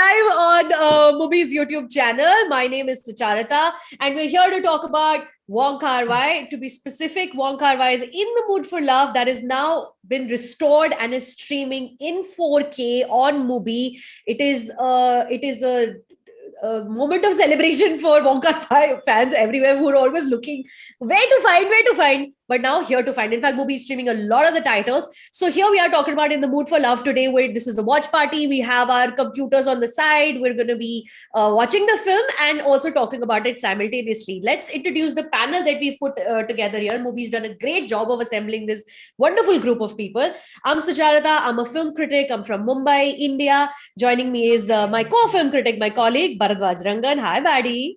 live on MUBI's YouTube channel. My name is Sucharita, and we're here to talk about Wong Kar Wai. To be specific, Wong Kar Wai is In the Mood for Love, that has now been restored and is streaming in 4K on MUBI. It is a moment of celebration for Wong Kar Wai fans everywhere who are always looking where to find. But now here to find. In fact, MUBI is streaming a lot of the titles. So here we are talking about In the Mood for Love today, where this is a watch party. We have our computers on the side. We're going to be watching the film and also talking about it simultaneously. Let's introduce the panel that we've put together here. MUBI's done a great job of assembling this wonderful group of people. I'm Sucharita. I'm a film critic. I'm from Mumbai, India. Joining me is my co-film critic, my colleague, Baradwaj Rangan. Hi, Baddy.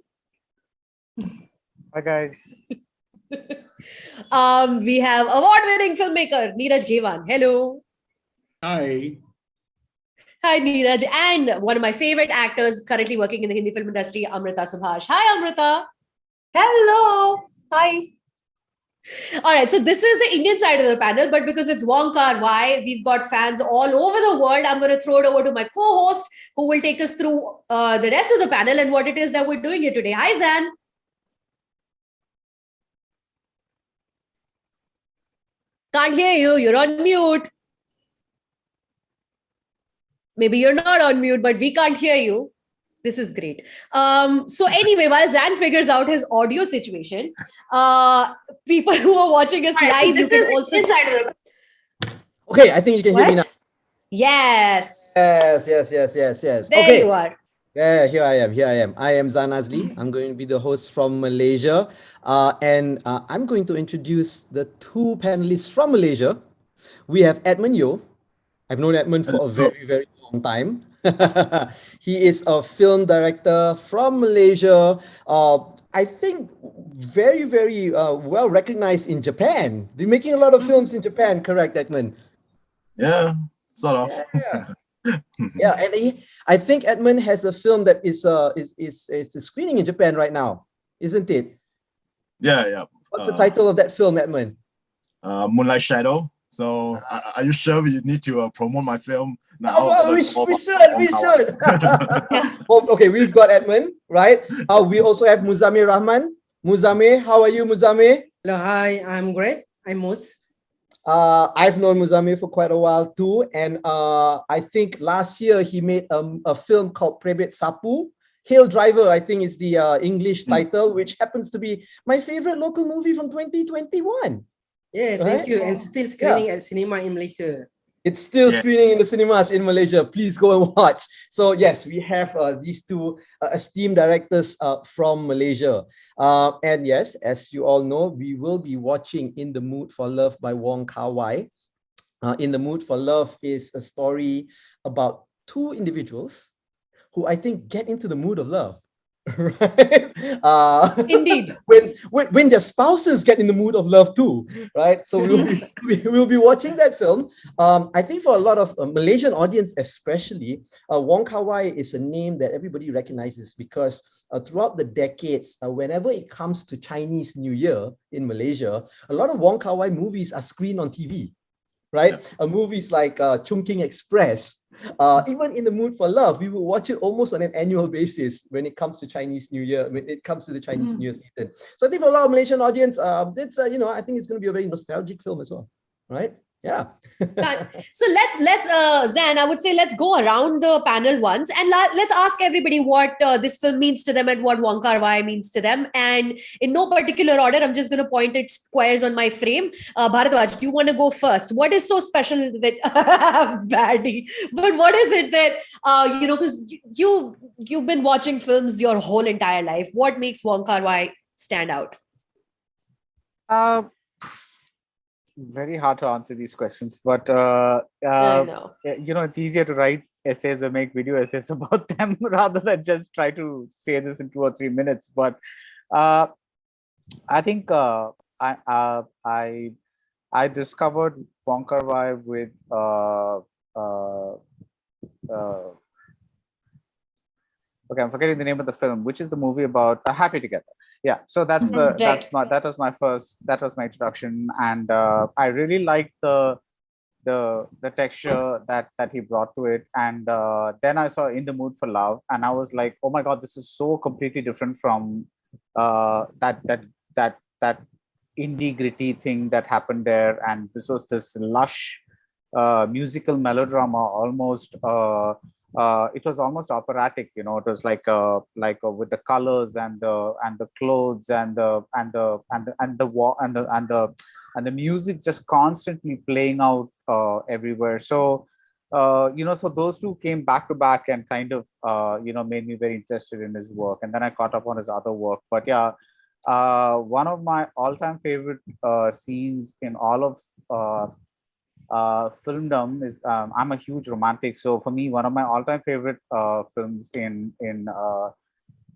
Hi, guys. We have award-winning filmmaker Neeraj Ghaywan. Hello. Hi. Hi, Neeraj. And one of my favorite actors currently working in the Hindi film industry, Amruta Subhash. Hi, Amruta. Hello. Hi. All right, so this is the Indian side of the panel, but because it's Wong Kar Wai, we've got fans all over the world. I'm going to throw it over to my co-host, who will take us through the rest of the panel and what it is that we're doing here today. Hi, Zan. Can't hear you. You're on mute. Maybe you're not on mute, but we can't hear you. This is great. So anyway, while Zan figures out his audio situation, people who are watching us live, you can also... Okay, I think you can hear me now. Yes. Yes. There you are. Yeah, here I am. I am Zan Azlee. I'm going to be the host from Malaysia. And I'm going to introduce the two panelists from Malaysia. We have Edmund Yeo. I've known Edmund for a very, very long time. He is a film director from Malaysia. I think very, very well recognized in Japan. They're making a lot of films in Japan, correct, Edmund? Yeah, sort of. Yeah, and I think Edmund has a film that is screening in Japan right now, isn't it? Yeah. What's the title of that film, Edmund? Moonlight Shadow. So, are you sure we need to promote my film now? Oh, we should. Well, okay, we've got Edmund, right? We also have Muzzamer Rahman. Muzzamer, how are you, Muzzamer? Hello, hi, I'm great. I'm Muz. I've known Muzzamer for quite a while too, and I think last year he made a film called Prebet Sapu. Hail Driver, I think is the English title, which happens to be my favorite local movie from 2021. Yeah, thank you. And still screening at cinema in Malaysia. It's still screening in the cinemas in Malaysia. Please go and watch. So yes, we have these two esteemed directors from Malaysia. And yes, as you all know, we will be watching In the Mood for Love by Wong Kar Wai. In the Mood for Love is a story about two individuals who I think get into the mood of love. Right? Indeed. When their spouses get in the mood of love too, right? So we'll be watching that film. I think for a lot of Malaysian audience especially, Wong Kar Wai is a name that everybody recognizes because throughout the decades, whenever it comes to Chinese New Year in Malaysia, a lot of Wong Kar Wai movies are screened on TV. Right? Movies like Chungking Express, even In the Mood for Love, we will watch it almost on an annual basis when it comes to Chinese New Year, when it comes to the Chinese New Year season. So I think for a lot of Malaysian audience, it's I think it's going to be a very nostalgic film as well, right? Yeah. So let's Zan, I would say let's go around the panel once and let's ask everybody what this film means to them and what Wong Kar Wai means to them. And in no particular order, I'm just going to point at squares on my frame. Bharadwaj, do you want to go first? What is so special that Baddy? But what is it that because you've been watching films your whole entire life. What makes Wong Kar Wai stand out? Very hard to answer these questions, but it's easier to write essays or make video essays about them rather than just try to say this in 2 or 3 minutes. But I think I discovered Wong Kar Wai with okay, I'm forgetting the name of the film, which is the movie about Happy Together. Yeah, so that was my introduction, and I really liked the the texture that he brought to it. And then I saw In the Mood for Love, and I was like, oh my god, this is so completely different from that indie gritty thing that happened there. And this was this lush musical melodrama, almost it was almost operatic, you know. It was like with the colors and the clothes and the music just constantly playing out everywhere. So so those two came back to back and kind of made me very interested in his work. And then I caught up on his other work. But yeah, one of my all-time favorite scenes in all of filmdom is, I'm a huge romantic, so for me one of my all-time favorite films in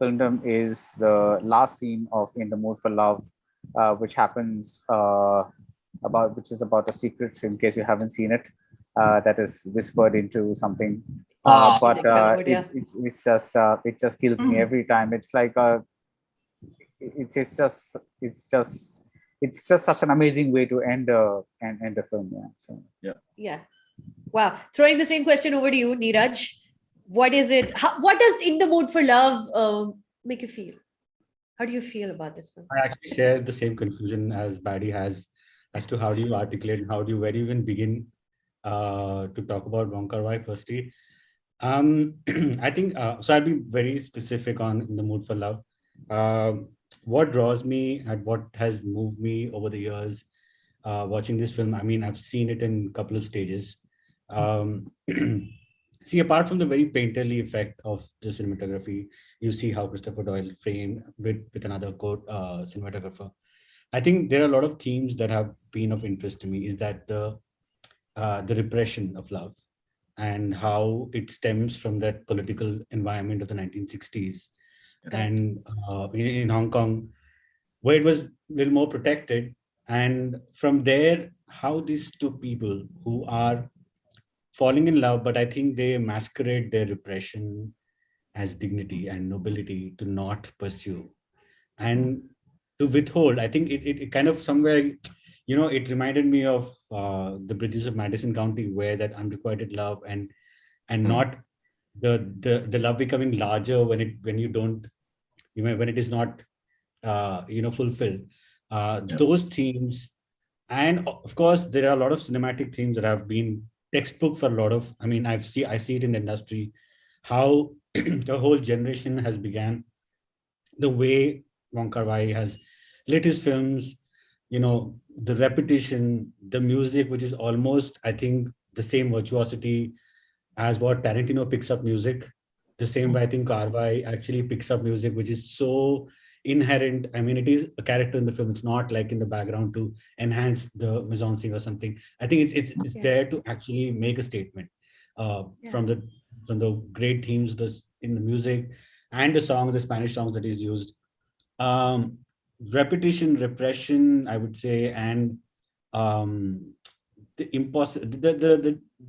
filmdom is the last scene of In the Mood for Love, which happens which is about a secret, in case you haven't seen it, that is whispered into something. But it just kills me every time. It's like it's just such an amazing way to end a film. Yeah. So yeah. Wow. Throwing the same question over to you, Neeraj. What is it? What does In the Mood for Love make you feel? How do you feel about this film? I actually share the same conclusion as Baddy has, as to how do you articulate, where do you even begin to talk about Wong Kar Wai firstly. I think, so I'll be very specific on In the Mood for Love. What draws me and what has moved me over the years watching this film, I mean, I've seen it in a couple of stages. See, apart from the very painterly effect of the cinematography, you see how Christopher Doyle framed with another cinematographer. I think there are a lot of themes that have been of interest to me. Is that the repression of love and how it stems from that political environment of the 1960s. And in Hong Kong, where it was a little more protected. And from there, how these two people who are falling in love, but I think they masquerade their repression as dignity and nobility to not pursue and to withhold. I think it kind of somewhere, it reminded me of the Bridges of Madison County, where that unrequited love and not the love becoming larger when you don't, when it is not fulfilled. Those themes, and of course there are a lot of cinematic themes that have been textbook for a lot of, I see it in the industry, how the whole generation has began, the way Wong Kar Wai has lit his films, the repetition, the music, which is almost, I think, the same virtuosity as what Tarantino picks up music. The same way I think Kar Wai actually picks up music, which is so inherent. it is a character in the film. It's not like in the background to enhance the mise-en-scene or something. I think it's there to actually make a statement from the great themes in the music and the songs, the Spanish songs that he's used. Repetition, repression, I would say, and the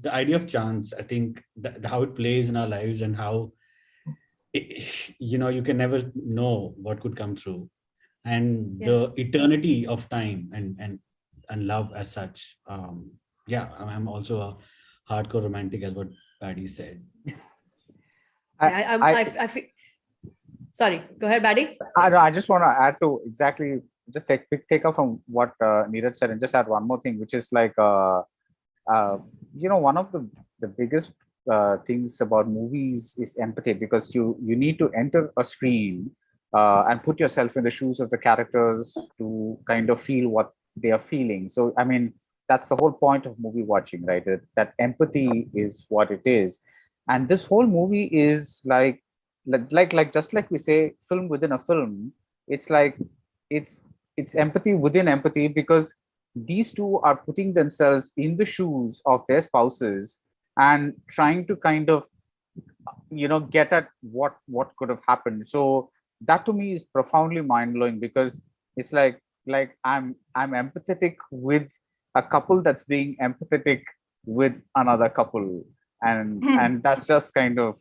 idea of chance. I think how it plays in our lives and how you can never know what could come through, and the eternity of time and love as such. I'm also a hardcore romantic, as what Paddy said. I feel. Sorry, go ahead, Baddy. I just want to add to exactly, just take up from what Neeraj said, and just add one more thing, which is like, one of the biggest things about movies is empathy, because you need to enter a screen and put yourself in the shoes of the characters to kind of feel what they are feeling. So, that's the whole point of movie watching, right? That empathy is what it is. And this whole movie is like just like we say, film within a film. It's like it's empathy within empathy, because these two are putting themselves in the shoes of their spouses and trying to kind of get at what could have happened. So that to me is profoundly mind-blowing, because it's like I'm empathetic with a couple that's being empathetic with another couple, and that's just kind of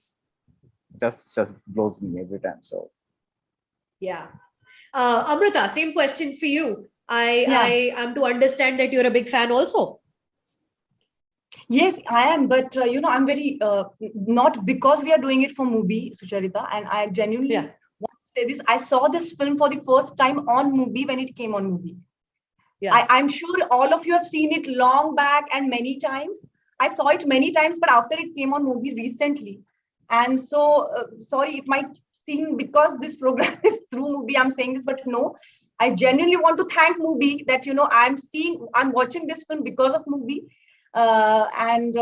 just blows me every time. So Amruta, same question for you. I am to understand that you're a big fan also. Yes, I am, but I'm very not because we are doing it for MUBI, Sucharita, and I genuinely Yeah. want to say this. I saw this film for the first time on MUBI when it came on MUBI. Yeah. I'm sure all of you have seen it long back and many times. I saw it many times, but after it came on MUBI recently, and so sorry, it might seem because this program is through MUBI, I'm saying this, but no. I genuinely want to thank MUBI that I'm watching this film because of MUBI, and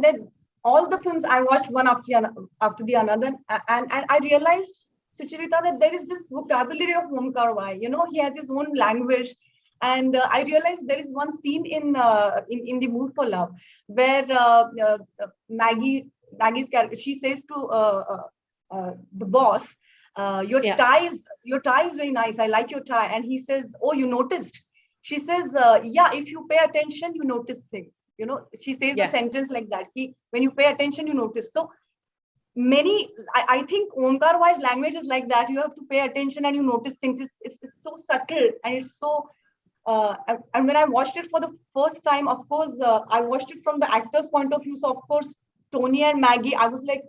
then all the films I watched one after the another, and I realized, Sucharita, that there is this vocabulary of Wong Kar Wai. He has his own language, and I realized there is one scene in the Mood for Love where Maggie's character, she says to the boss, your Yeah. tie is very nice. I like your tie. And he says, oh, you noticed? She says, yeah, if you pay attention, you notice things. She says Yeah. a sentence like that. When you pay attention, you notice. So I think Omkar Wai's language is like that. You have to pay attention and you notice things. It's so subtle, and it's so and when I watched it for the first time, of course, I watched it from the actor's point of view. So of course, Tony and Maggie, I was like,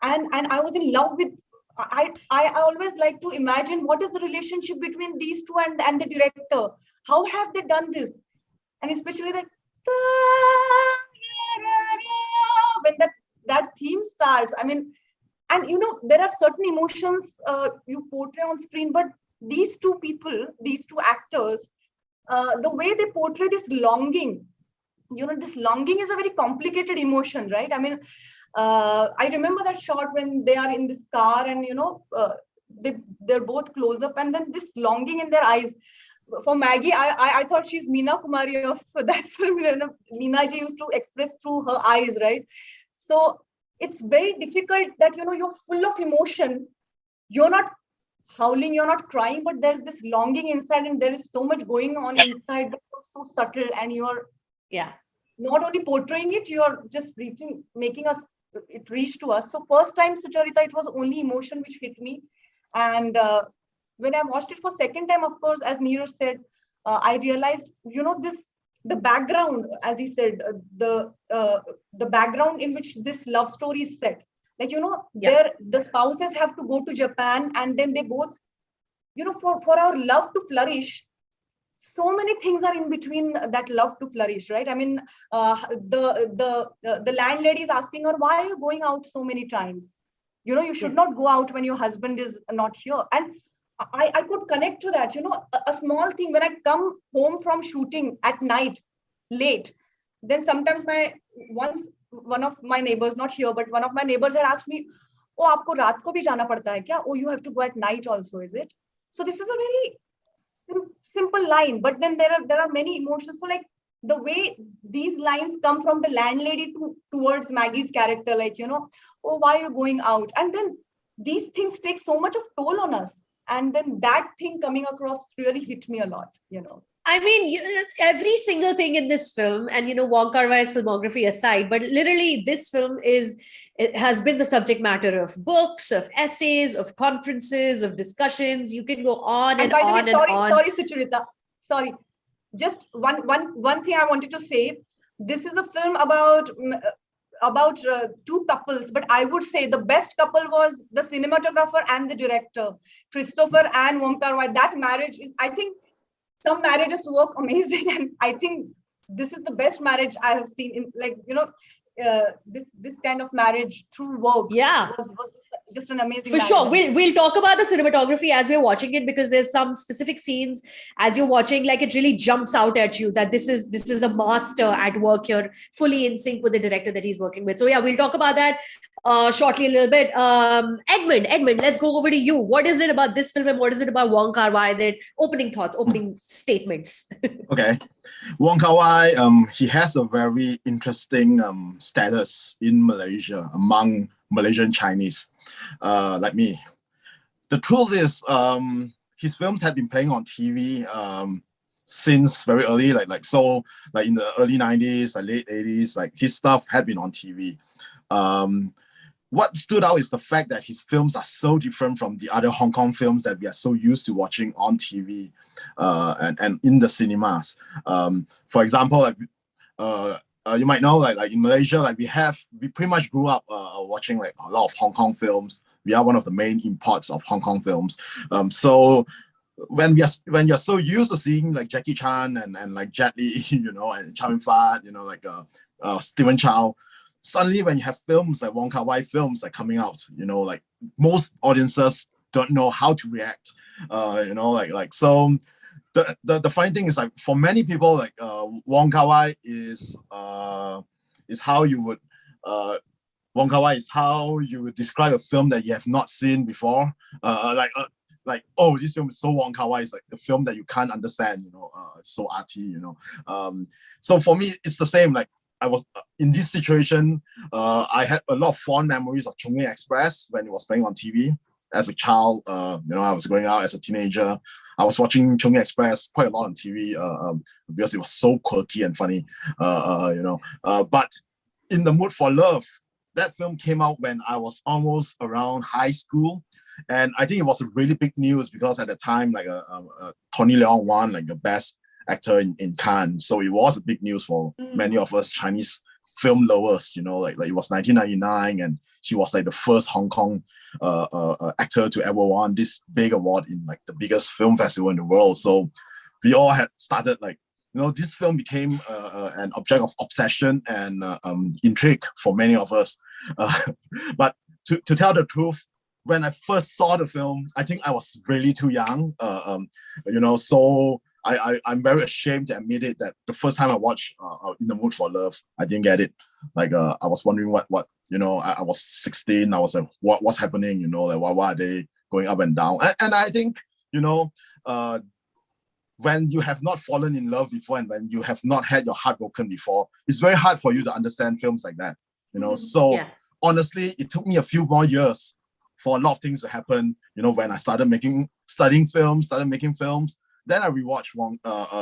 and I was in love with. I always like to imagine what is the relationship between these two and the director. How have they done this? And especially that when that theme starts. I mean, and there are certain emotions you portray on screen, but these two people, these two actors, the way they portray this longing, this longing is a very complicated emotion, right? I mean, I remember that shot when they are in this car and they're both close up, and then this longing in their eyes. For Maggie, I thought she's Meena Kumari of that film. Meena ji used to express through her eyes, right? So it's very difficult that you're full of emotion. You're not howling, you're not crying, but there's this longing inside, and there is so much going on inside, but so subtle, and you're Yeah. not only portraying it, you're just making it reach to us. So first time, Sucharita, it was only emotion which hit me. And when I watched it for second time, of course, as Neeraj said, I realized, the background, as he said, the background in which this love story is set. Like, Yeah. the spouses have to go to Japan, and then they both, for our love to flourish, so many things are in between that love to flourish, right? I mean, the landlady is asking her, why are you going out so many times? You should not go out when your husband is not here. And I could connect to that, a small thing. When I come home from shooting at night late, then sometimes one of my neighbors, not here, but one of my neighbors had asked me, oh, aapko raat ko bhi jana padta hai kya? Oh, you have to go at night also, is it? So this is a very simple line, but then there are many emotions. So like the way these lines come from the landlady towards Maggie's character, like, oh, why are you going out? And then these things take so much of toll on us. And then that thing coming across really hit me a lot, I mean, every single thing in this film, and Wong Kar Wai's filmography aside, but literally this film it has been the subject matter of books, of essays, of conferences, of discussions. You can go on and by the on way, and on. Sorry, Sucharita. Sorry. Just one thing I wanted to say. This is a film about two couples, but I would say the best couple was the cinematographer and the director, Christopher and Wong Kar Wai. That marriage is, I think, some marriages work amazing, and I think this is the best marriage I have seen in, like, this kind of marriage through work. Yeah. was just an amazing For marriage. sure. We'll talk about the cinematography as we're watching it, because there's some specific scenes as you're watching, like it really jumps out at you that this is a master at work here, fully in sync with the director that he's working with. So yeah, we'll talk about that shortly a little bit. Edmund, let's go over to you. What is it about this film and what is it about Wong Kar Wai? That opening thoughts, opening statements. Okay. Wong Kar Wai, he has a very interesting status in Malaysia among Malaysian Chinese, like me. The truth is, his films had been playing on TV since very early, like in the early 90s, like late 80s, like his stuff had been on TV. What stood out is the fact that his films are so different from the other Hong Kong films that we are so used to watching on TV and in the cinemas. For example, you might know, like in Malaysia, like we pretty much grew up watching like a lot of Hong Kong films. We are one of the main imports of Hong Kong films. So when you're so used to seeing like Jackie Chan and like Jet Li, and Chow Yun Fat, like Stephen Chow, suddenly when you have films like Wong Kar Wai films like coming out, like most audiences don't know how to react. So the funny thing is, like, for many people, like Wong Kar Wai is how you would Wong Kar Wai is how you would describe a film that you have not seen before. Like, oh, this film is so Wong Kar Wai. It's like a film that you can't understand. It's so arty. So for me, it's the same. Like, I was in this situation. I had a lot of fond memories of Chong Yun Express when it was playing on TV. As a child, I was growing out as a teenager. I was watching Chong Yun Express quite a lot on TV because it was so quirky and funny. But In the Mood for Love, that film came out when I was almost around high school. And I think it was a really big news because at the time, like Tony Leung won like the best actor in Cannes. So it was a big news for many of us Chinese film lovers, like it was 1999 and she was like the first Hong Kong actor to ever won this big award in like the biggest film festival in the world. So we all had started like, this film became an object of obsession and intrigue for many of us. But to tell the truth, when I first saw the film, I think I was really too young. So I'm very ashamed to admit it that the first time I watched In the Mood for Love, I didn't get it. Like I was wondering what I was 16. I was like, what's happening? Like why are they going up and down? And I think when you have not fallen in love before and when you have not had your heart broken before, it's very hard for you to understand films like that. So honestly, it took me a few more years for a lot of things to happen. When I started studying films, started making films. Then I rewatched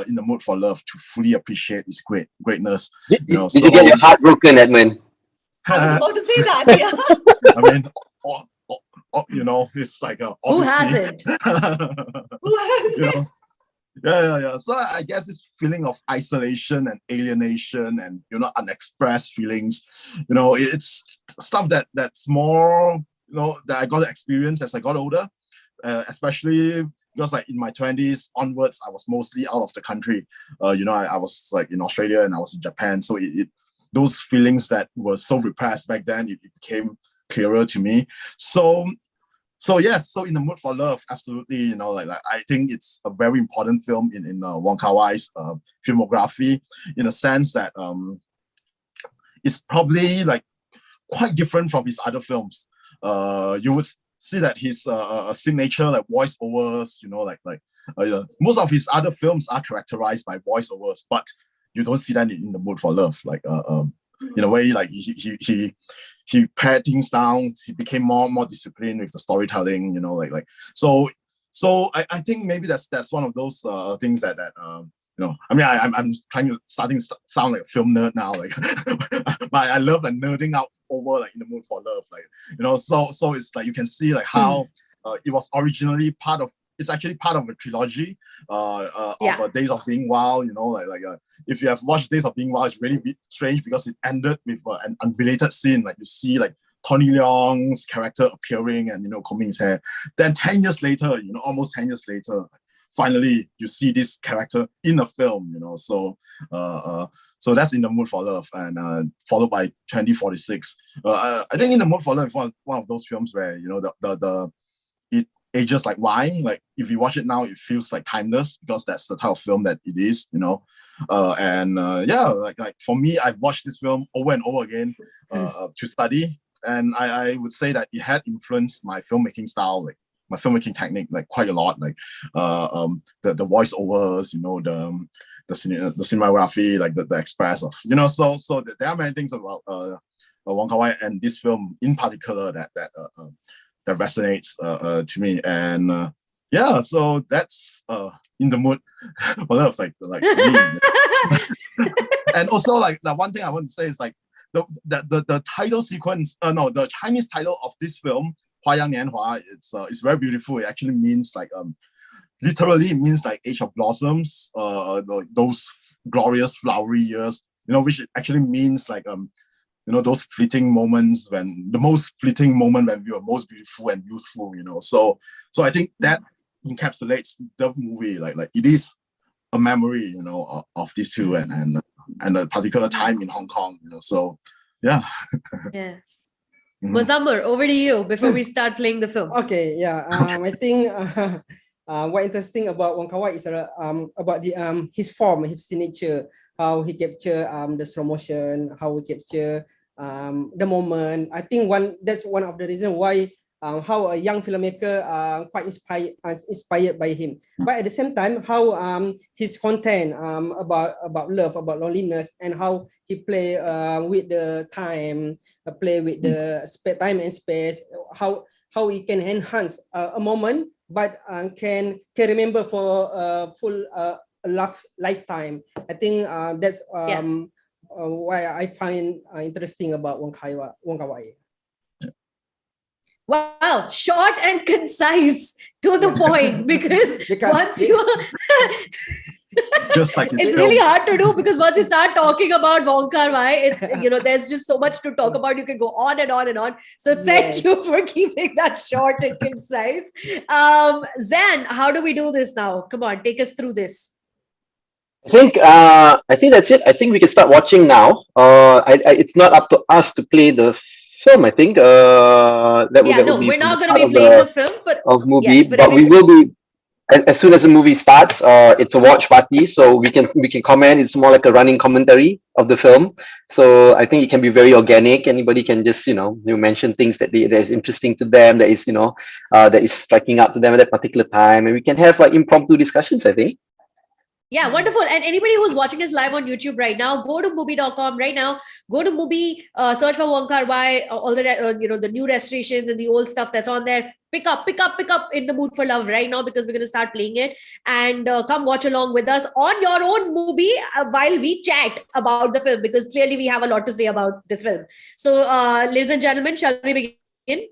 In the Mood for Love to fully appreciate its greatness. Did you get your heart broken, Edmund? I was about to say that, yeah. I mean, it's like who hasn't? Who hasn't? Yeah. So I guess this feeling of isolation and alienation and unexpressed feelings, it's stuff that's more that I got to experience as I got older, especially because like in my 20s onwards, I was mostly out of the country. I was like in Australia and I was in Japan. So those feelings that were so repressed back then, it became clearer to me. So yes, so In the Mood for Love, absolutely, like I think it's a very important film in Wong Kar Wai's filmography, in a sense that it's probably like quite different from his other films. You would see that his signature like voiceovers, most of his other films are characterized by voiceovers, but you don't see that in The Mood for Love. Like in a way, like he pared things down. He became more and more disciplined with the storytelling. So I think maybe that's one of those things that I mean, I'm starting to sound like a film nerd now, like, but I love like nerding out over like In the Mood for Love, like, so it's like you can see like how it was originally it's actually part of a trilogy of Days of Being Wild. If you have watched Days of Being Wild, it's really strange because it ended with an unrelated scene. Like you see like Tony Leung's character appearing and combing his hair. Then 10 years later, almost 10 years later, finally you see this character in a film. So that's In the Mood for Love, and followed by 2046. I think In the Mood for Love is one of those films where it ages like wine. Like if you watch it now, it feels like timeless because that's the type of film that it is. Like for me, I've watched this film over and over again to study, and I would say that it had influenced my filmmaking style, like my filmmaking technique, like quite a lot. Like the voiceovers, the cinematography, like the express of, so there are many things about Wong Kar Wai and this film in particular that resonates to me. And so that's In the Mood for Love, like me. And also like the one thing I want to say is like the title sequence, the Chinese title of this film, Hua Yang Nian Hua, it's very beautiful. It actually means like literally it means like Age of Blossoms, those glorious flowery years which actually means like those fleeting moments the most fleeting moment when we were most beautiful and youthful, So I think that encapsulates the movie. Like it is a memory, of these two and a particular time in Hong Kong, So yeah. Yeah. Muzzamer, over to you before we start playing the film. Okay, yeah. I think what interesting about Wong Kar Wai is about his form, his signature, how he capture the slow motion, how he capture the moment. I think that's one of the reasons why how a young filmmaker quite inspired by him. But at the same time, how his content about love, about loneliness, and how he play with the time, play with the time and space, how he can enhance a moment, but can remember for full lifetime. I think that's why I find interesting about Wong Kar Wai. Wow, short and concise, to the point, because once you just like it's really hard to do, because once you start talking about Wong Kar Wai, it's there's just so much to talk about. You can go on and on and on. So thank you for keeping that short and concise. Zan, how do we do this now? Come on, take us through this. I think that's it. I think we can start watching now. It's not up to us to play the film. I think we're not going to be playing the film of MUBI, but we will be as soon as the movie starts. It's a watch party, so we can comment. It's more like a running commentary of the film. So I think it can be very organic. Anybody can just mention things that is interesting to them, that is that is striking out to them at that particular time, and we can have like impromptu discussions, I think. Yeah, wonderful. And anybody who's watching us live on YouTube right now, go to MUBI.com right now. Go to MUBI, search for Wong Kar Wai, all the the new restorations and the old stuff that's on there. Pick up In the Mood for Love right now, because we're going to start playing it, and come watch along with us on your own MUBI while we chat about the film, because clearly we have a lot to say about this film. So, ladies and gentlemen, shall we begin?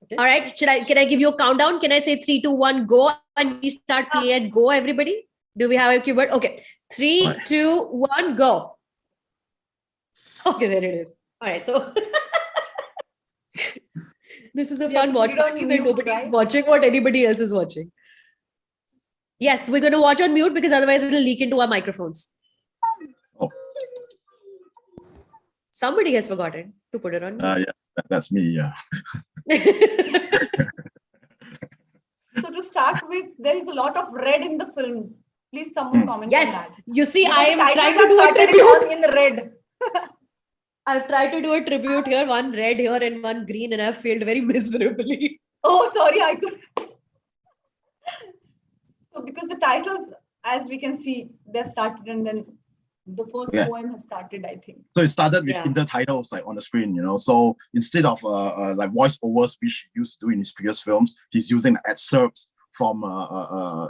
Okay. All right. Can I give you a countdown? Can I say 3, 2, 1, go, and we start play and go, everybody? Do we have a keyboard? Okay. 3, 2, 1, go. Okay, there it is. All right. So this is a fun watch party where nobody is watching what anybody else is watching. Yes, we're going to watch on mute, because otherwise it will leak into our microphones. Oh. Somebody has forgotten to put it on mute. Yeah, that's me. Yeah. So to start with, there is a lot of red in the film. Please, someone comment on that. You see, I am trying to do a tribute in red. I've tried to do a tribute here, one red here and one green, and I've failed very miserably. Oh, sorry, I could. So because the titles, as we can see, they've started, and then the first poem has started, I think. So it started with intertitles like on the screen, So instead of like voiceovers, which he used to do in his previous films, he's using excerpts from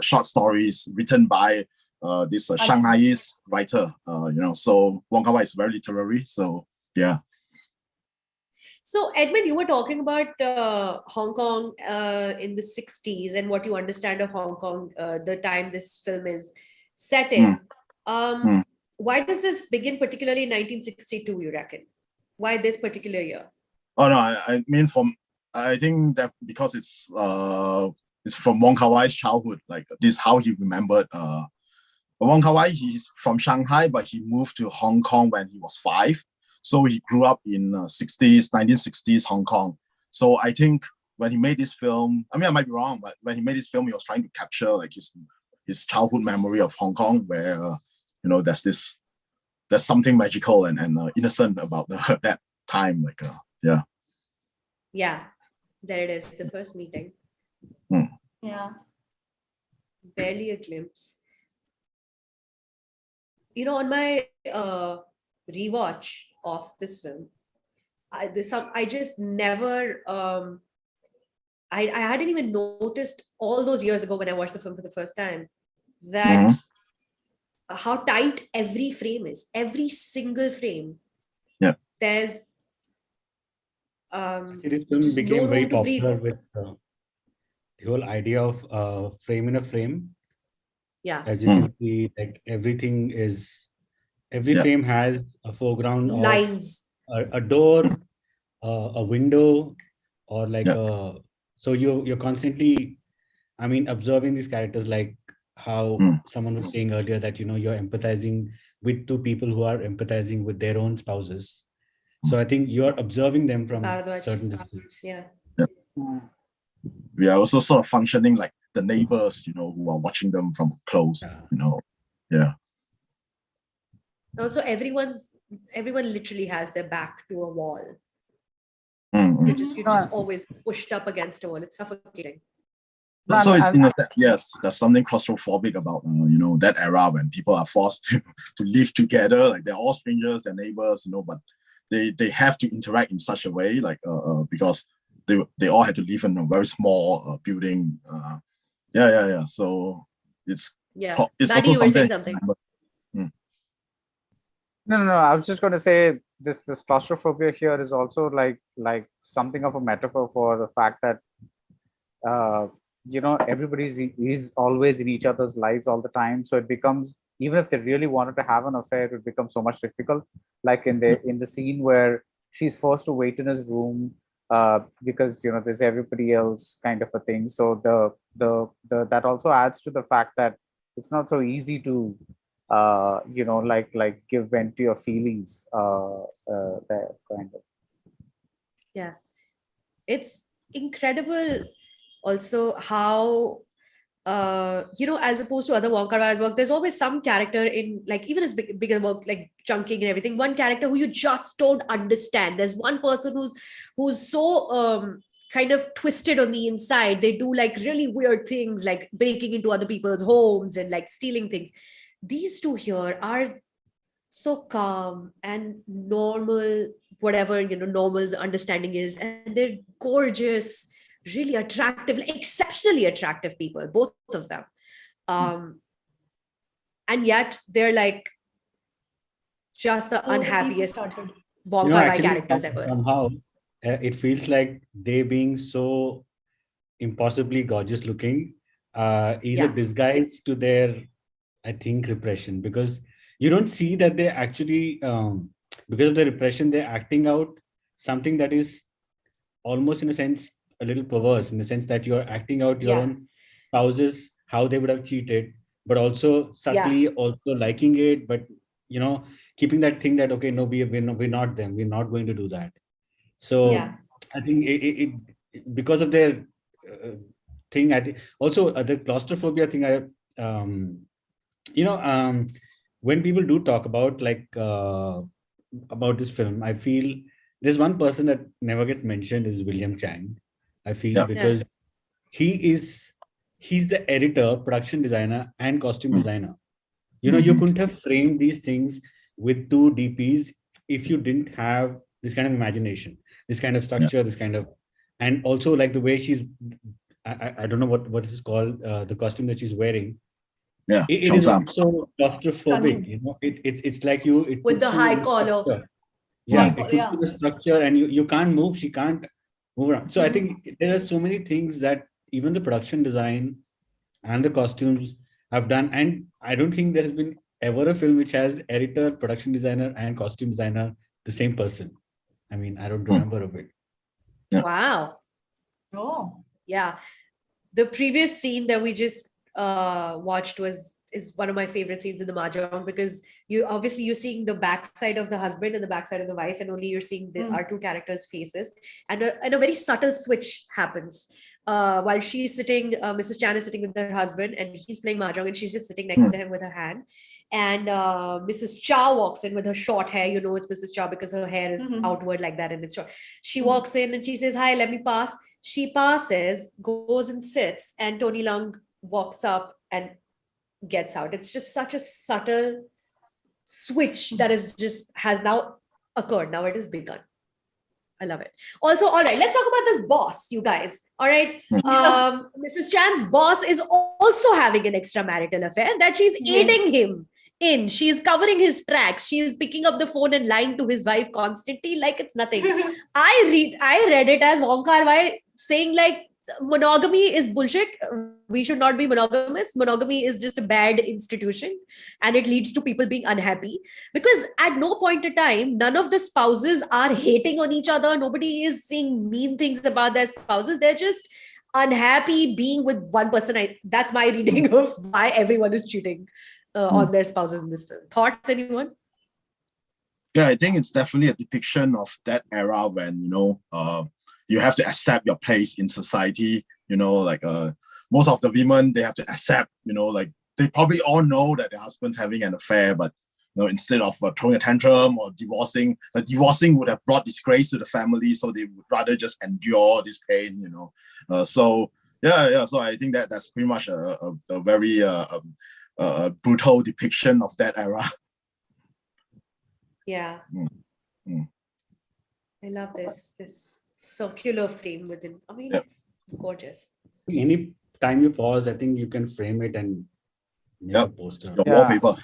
short stories written by this Shanghainese writer, So Wong Kar Wai is very literary. So yeah. So Edmund, you were talking about Hong Kong in the 60s and what you understand of Hong Kong, the time this film is set in. Why does this begin particularly in 1962, you reckon? Why this particular year? Oh no, I mean I think that because it's from Wong Kar Wai's childhood. Like this is how he remembered. Wong Kar Wai, he's from Shanghai, but he moved to Hong Kong when he was 5. So he grew up in 1960s Hong Kong. So I think when he made this film, I mean, I might be wrong, but when he made this film, he was trying to capture like his childhood memory of Hong Kong, where there's something magical and innocent about that time. Like yeah, there it is, the first meeting. Yeah, barely a glimpse. On my rewatch of this film, I just never I hadn't even noticed all those years ago when I watched the film for the first time that how tight every frame is, every single frame. Yeah, there's this film became very popular with the whole idea of frame in a frame. Yeah, as you can see, like everything is every Yeah. frame has a foreground of Lines. a door, a window, or like Yeah. so you're constantly, I mean, observing these characters, like how Mm. someone was saying earlier that, you know, you're empathizing with two people who are empathizing with their own spouses. So I think you're observing them from Baradwaj. certain distance. Yeah. We are also sort of functioning like the neighbors, you know, who are watching them from close, Yeah. you know. Yeah. Also, everyone literally has their back to a wall. Mm, You're mm. just always pushed up against a wall. It's suffocating. So it's in a sense, yes, there's something claustrophobic about you know, that era when people are forced to live together, like they're all strangers, they're neighbors, you know, but they have to interact in such a way, like because they all had to live in a very small building. Yeah. So it's Maddie, you were saying something. No. I was just going to say this claustrophobia here is also like something of a metaphor for the fact that you know, everybody is always in each other's lives all the time. So it becomes, even if they really wanted to have an affair, it would become so much difficult. Like in the scene where she's forced to wait in his room because, you know, there's everybody else kind of a thing. So the that also adds to the fact that it's not so easy to you know, like give vent to your feelings there kind of. Yeah. It's incredible also how you know, as opposed to other Wong Kar Wai's work, there's always some character in, like, even as bigger work like Chunking and everything, one character who you just don't understand. There's one person who's so kind of twisted on the inside. They do like really weird things, like breaking into other people's homes and like stealing things. These two here are so calm and normal, whatever, you know, normal's understanding is, and they're gorgeous, really attractive, exceptionally attractive people, both of them. And yet they're like just the unhappiest Wong Kar Wai characters ever. Somehow it feels like they being so impossibly gorgeous looking is a disguise to their, I think, repression, because you don't see that they actually because of the repression, they're acting out something that is almost, in a sense, a little perverse, in the sense that you're acting out your own spouses, how they would have cheated, but also subtly also liking it, but, you know, keeping that thing that, okay, no, we're not them, we're not going to do that. So I think it because of their thing, I think also the claustrophobia thing, you know, when people do talk about like about this film, I feel there's one person that never gets mentioned is William Chang. I feel because he's the editor, production designer, and costume designer. You know, you couldn't have framed these things with two DPs if you didn't have this kind of imagination, this kind of structure, this kind of, and also like the way she's, I don't know what is called, the costume that she's wearing. Yeah, it is so claustrophobic. You know, it's like it with the high collar. It puts you the structure, and you can't move. She can't move around. So I think there are so many things that even the production design and the costumes have done. And I don't think there has been ever a film which has editor, production designer, and costume designer the same person. I mean, I don't remember of it. Wow. Oh. Yeah. The previous scene that we just watched is one of my favorite scenes in the Mahjong, because you're seeing the backside of the husband and the backside of the wife, and only you're seeing our two characters' faces, and a very subtle switch happens while she's sitting, Mrs. Chan is sitting with her husband and he's playing Mahjong, and she's just sitting next to him with her hand, and Mrs. Cha walks in with her short hair. You know, it's Mrs. Cha because her hair is outward like that and it's short. She walks in and she says, "Hi, let me pass." She passes, goes and sits, and Tony Leung walks up and gets out. It's just such a subtle switch that has now occurred. Now it has begun. I love it. Also, all right, let's talk about this boss, you guys. All right. Mrs. Chan's boss is also having an extramarital affair that she's aiding him in. She's covering his tracks. She's picking up the phone and lying to his wife constantly like it's nothing. I read it as Wong Kar Wai saying like, monogamy is bullshit. We should not be monogamous. Monogamy is just a bad institution, and it leads to people being unhappy, because at no point in time, none of the spouses are hating on each other. Nobody is saying mean things about their spouses. They're just unhappy being with one person. That's my reading of why everyone is cheating on their spouses in this film. Thoughts, anyone? Yeah, I think it's definitely a depiction of that era when, you have to accept your place in society. Most of the women, they have to accept, they probably all know that their husband's having an affair, but instead of throwing a tantrum or divorcing, the divorcing would have brought disgrace to the family, so they would rather just endure this pain. So I think that's pretty much a very brutal depiction of that era. Yeah. I love this circular frame within. I mean, it's gorgeous. Any time you pause, I think you can frame it and make a poster. The wallpaper.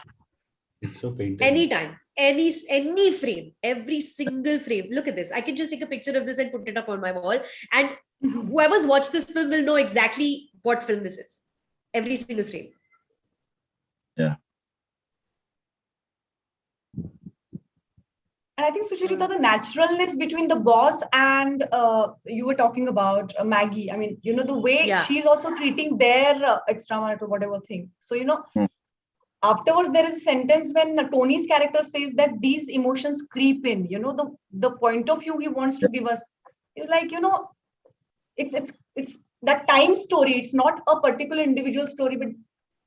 It's so painted. Anytime, any frame, every single frame. Look at this. I can just take a picture of this and put it up on my wall, and whoever's watched this film will know exactly what film this is. Every single frame. Yeah. And I think, Sucharita, the naturalness between the boss and you were talking about Maggie. I mean, the way she's also treating their extramarital whatever thing. So, afterwards, there is a sentence when Tony's character says that these emotions creep in. The point of view he wants to give us is like, it's that time story. It's not a particular individual story, but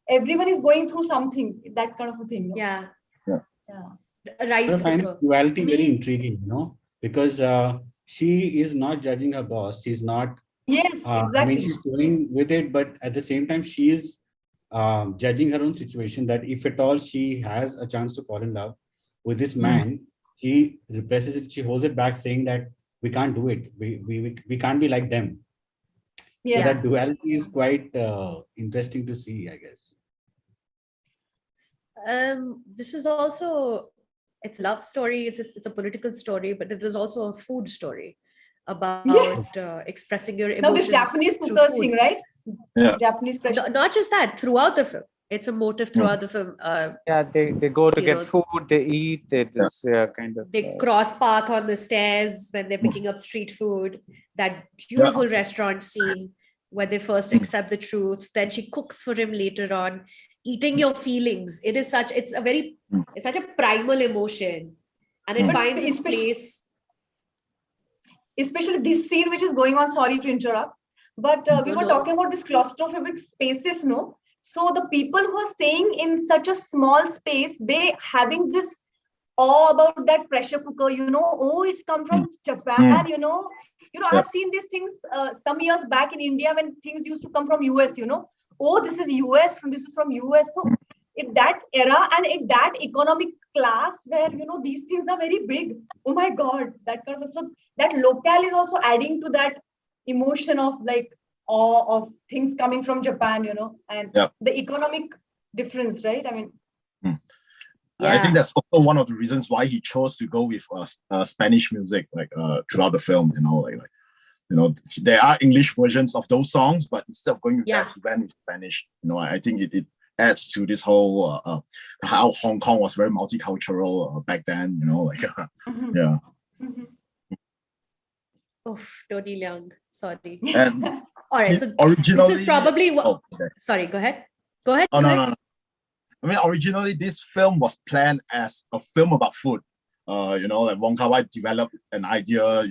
everyone is going through something, that kind of a thing. Yeah. I find duality very intriguing, because she is not judging her boss. She's not. Yes, exactly. I mean, she's going with it, but at the same time, she is judging her own situation. That if at all she has a chance to fall in love with this man, she represses it. She holds it back, saying that we can't do it. We can't be like them. Yeah. So that duality is quite interesting to see, I guess. This is also. It's a love story. It's a political story, but it is also a food story about expressing your emotions. Now this Japanese cooker thing, right? Yeah. Japanese pressure. Not just that. Throughout the film, it's a motive throughout the film. They go to get food. They eat. They cross path on the stairs when they're picking up street food. That beautiful restaurant scene where they first accept the truth. Then she cooks for him later on. Eating your feelings. It's such a primal emotion, and it finds its place. Especially this scene which is going on, sorry to interrupt, but we were talking about this claustrophobic spaces, no? So the people who are staying in such a small space, they having this awe about that pressure cooker, it's come from Japan, I've seen these things some years back in India when things used to come from US, this is US, this is from US. So in that era and in that economic class where, these things are very big. Oh my God, that kind of, so that locale is also adding to that emotion of like awe of things coming from Japan, and the economic difference, right? I mean, I think that's also one of the reasons why he chose to go with Spanish music, throughout the film, there are English versions of those songs, but instead of going with that, he went with Spanish. I think it adds to this whole how Hong Kong was very multicultural back then. Yeah. Oof, Tony Leung. Sorry. And all right. So originally, this is probably what. Oh, okay. Sorry. Go ahead. Go ahead. Oh, no. I mean, originally this film was planned as a film about food. Wong Kar Wai developed an idea,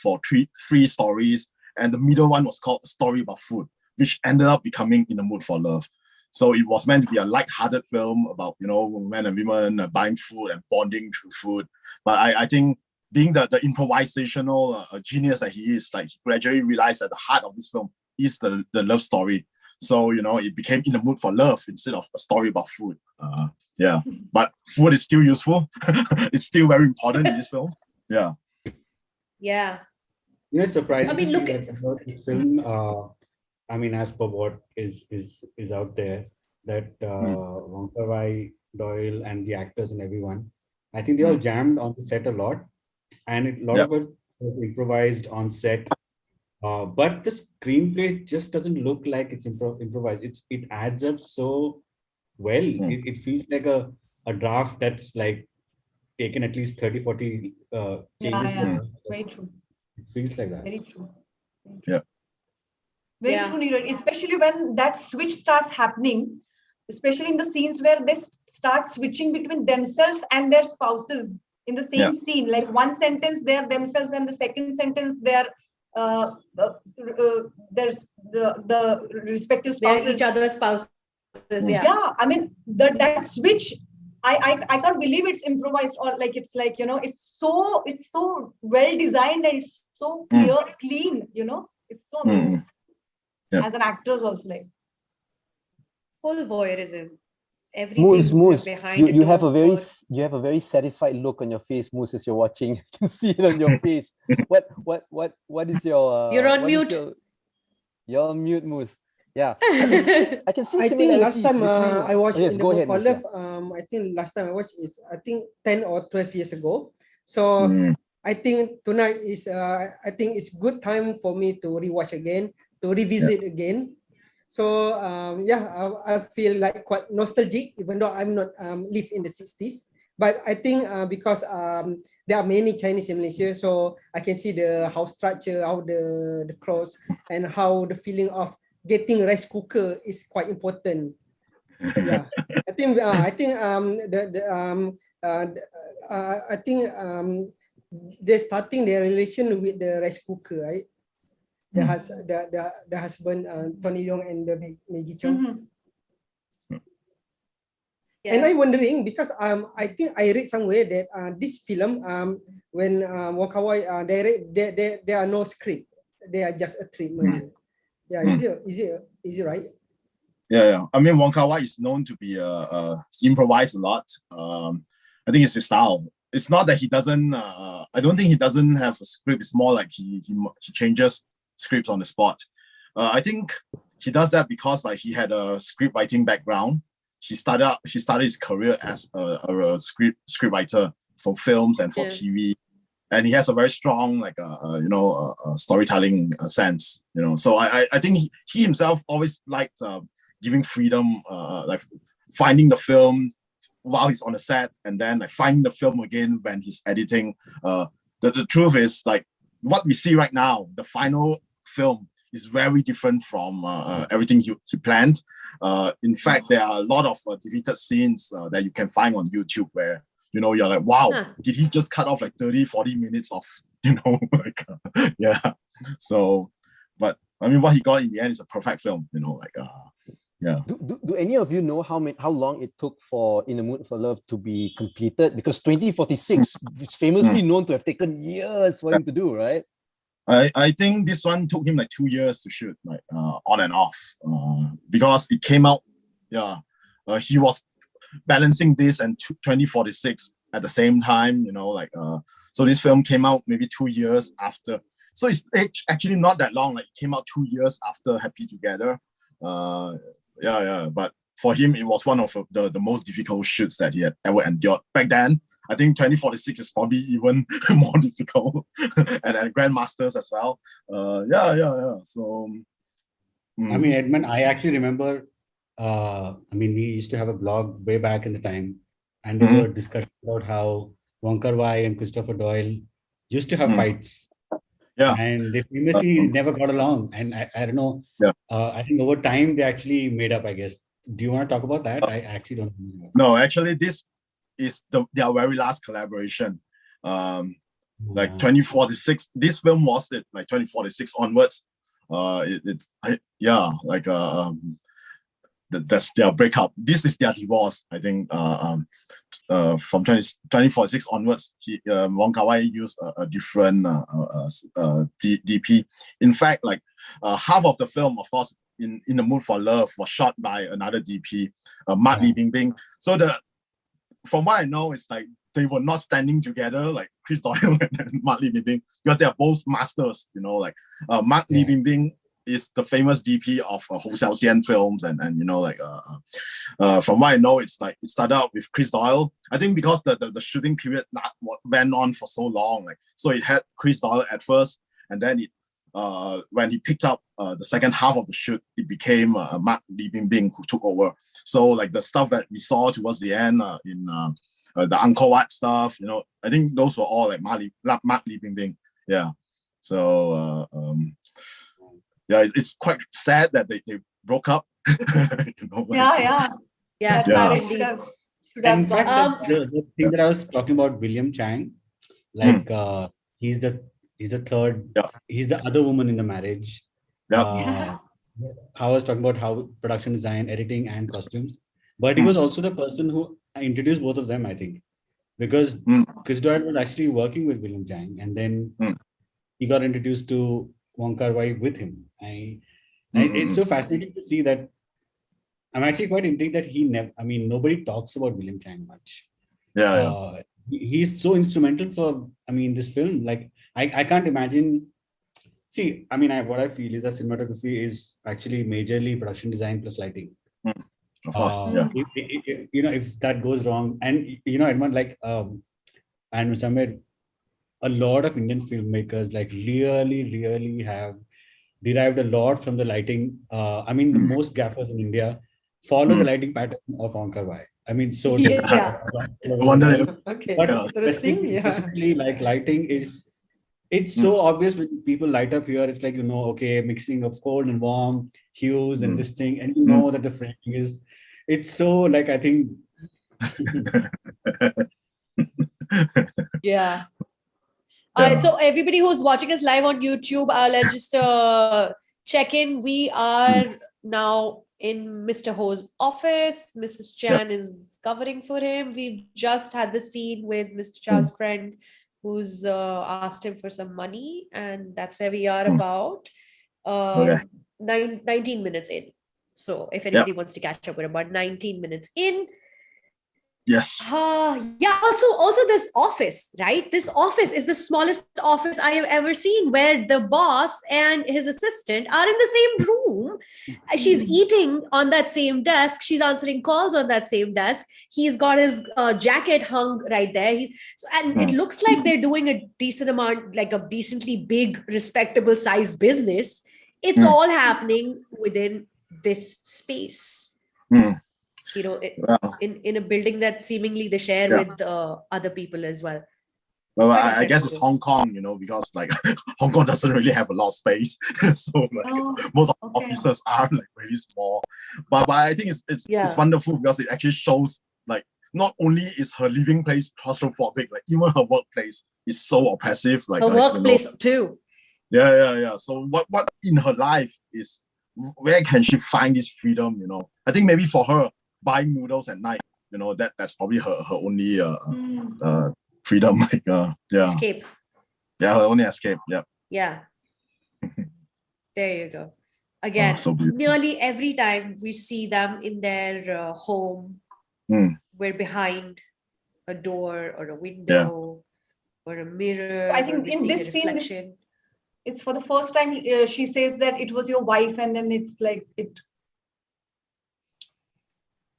for three stories, and the middle one was called A Story About Food, which ended up becoming In the Mood for Love. So it was meant to be a light-hearted film about, men and women buying food and bonding through food. But I think being the improvisational genius that he is, he gradually realized that the heart of this film is the love story. So, it became In the Mood for Love instead of A Story About Food. But food is still useful. It's still very important in this film. Yeah. Yeah. Surprising. I mean, look at this film. As per what is out there, that Wong Kar Wai, Doyle, and the actors and everyone, I think they all jammed on the set a lot, and a lot of it was improvised on set. But the screenplay just doesn't look like it's improvised. It adds up so well. It feels like a draft that's like taken at least 30, 40 changes. Yeah. Very true. It feels like that. Very true. Yeah. Very true, Neeraj. Especially when that switch starts happening, especially in the scenes where they start switching between themselves and their spouses in the same scene. Like one sentence they're themselves, and the second sentence they're there's the respective spouses. They're each other's spouses. Yeah. Yeah. I mean, that switch. I can't believe it's improvised, or like it's like, it's so well designed, and it's so clear, clean, it's so amazing. As an actress also, like full voyeurism. Everything Moose, behind you have a very satisfied look on your face, Moose, as you're watching. You can see it on your face. What is your you're on mute. You're on mute, Moose. Yeah, I can see. I think last time I watched yes, In the Mood for Love, I think last time I watched is 10 or 12 years ago. So I think tonight is I think it's good time for me to rewatch again, to revisit again. So I feel like quite nostalgic, even though I'm not live in the 60s. But I think because there are many Chinese in Malaysia, so I can see the house structure, how the clothes, and how the feeling of getting rice cooker is quite important. Yeah, I think they're starting their relation with the rice cooker, right? The husband Tony Leung and the Maggie Cheung. And I'm wondering, because I think I read somewhere that this film when Wong Kar Wai there are no script, they are just a treatment. Yeah, is it right? Yeah. I mean, Wong Kar Wai is known to be improvise a lot. I think it's his style. It's not that he doesn't. I don't think he doesn't have a script. It's more like he changes scripts on the spot. I think he does that because like he had a script writing background. He started his career as a script writer for films and for TV. And he has a very strong, like, storytelling sense, So I think he himself always liked giving freedom, like finding the film while he's on the set, and then like finding the film again when he's editing. The truth is, like, what we see right now, the final film is very different from everything he planned. In fact, there are a lot of deleted scenes that you can find on YouTube where, you're like, wow, did he just cut off like 30, 40 minutes of, So, but I mean, what he got in the end is a perfect film, Do any of you know how long it took for In the Mood for Love to be completed? Because 2046 is famously known to have taken years for him to do, right? I think this one took him like 2 years to shoot, like on and off, because it came out. He was balancing this and 2046 at the same time, so this film came out maybe 2 years after. So it's actually not that long. Like, it came out 2 years after Happy Together. But for him, it was one of the most difficult shoots that he had ever endured. Back then, I think 2046 is probably even more difficult, and Grandmasters as well. So, I mean, Edmund, I actually remember. We used to have a blog way back in the time, and there were discussions about how Wong Kar Wai and Christopher Doyle used to have fights. And they famously never got along. And I don't know. I think over time they actually made up, I guess. Do you want to talk about that? I actually don't know. No, actually, this is their very last collaboration. Like 2046, this film was it, like 2046 onwards. That's their breakup. This is their divorce. I think from 2046 onwards, Wong Kar Wai used a different DP. In fact, like half of the film, of course, in the Mood for Love was shot by another DP, Mark Lee Bing Bing. So from what I know, it's like they were not standing together, like Chris Doyle and Mark Lee Bing Bing, because they are both masters. Mark Lee Bing Bing is the famous DP of Ho Xiaoxian films, and from what I know, it's like it started out with Chris Doyle. I think because the shooting period went on for so long, like, so it had Chris Doyle at first, and then when he picked up the second half of the shoot, it became Mark Lee Bing who took over. So like the stuff that we saw towards the end in the Angkor Wat stuff, I think those were all like Mark Lee Bing. Yeah. So it's quite sad that they broke up. Yeah. That marriage should have In fact, gone. the thing that I was talking about William Chang, like he's the third, he's the other woman in the marriage. I was talking about how production design, editing, and costumes, but he was also the person who introduced both of them, I think, because Chris Doyle was actually working with William Chang, and then he got introduced to Wong Kar Wai with him. It's so fascinating to see that. I'm actually quite intrigued that nobody talks about William Chang much. He's so instrumental for, this film. Like, I can't imagine. See, what I feel is that cinematography is actually majorly production design plus lighting. Of course, if that goes wrong, and Edmund, and Muzzamer, a lot of Indian filmmakers really have derived a lot from the lighting. The most gaffers in India follow the lighting pattern of Wong Kar Wai. So wonder. Okay, but interesting. specifically, like lighting it's so obvious when people light up here. It's like, okay, mixing of cold and warm hues and this thing, and that the framing is. It's so like, I think. Yeah. All right. So everybody who's watching us live on YouTube, let's just check in. We are now in Mr. Ho's office. Mrs. Chan is covering for him. We've just had the scene with Mr. Chow's friend who's asked him for some money, and that's where we are about 19 minutes in. So if anybody wants to catch up, we're about 19 minutes in. Yes. Also this office, right? This office is the smallest office I have ever seen, where the boss and his assistant are in the same room. She's eating on that same desk. She's answering calls on that same desk. He's got his jacket hung right there. It looks like they're doing a decent amount, like a decently big, respectable size business. It's all happening within this space. In a building that seemingly they share with other people as well. Well, I guess it's Hong Kong, because like Hong Kong doesn't really have a lot of space, so most of the offices are like really small. But I think it's wonderful because it actually shows like not only is her living place claustrophobic, like even her workplace is so oppressive. Like her workplace too. Yeah. So what in her life is, where can she find this freedom? I think maybe for her, buying noodles at night, that's probably her only freedom, escape. Her only escape. There you go. Again, nearly every time we see them in their home, we're behind a door or a window or a mirror. So I think in this scene, it's for the first time she says that it was your wife, and then it's like it.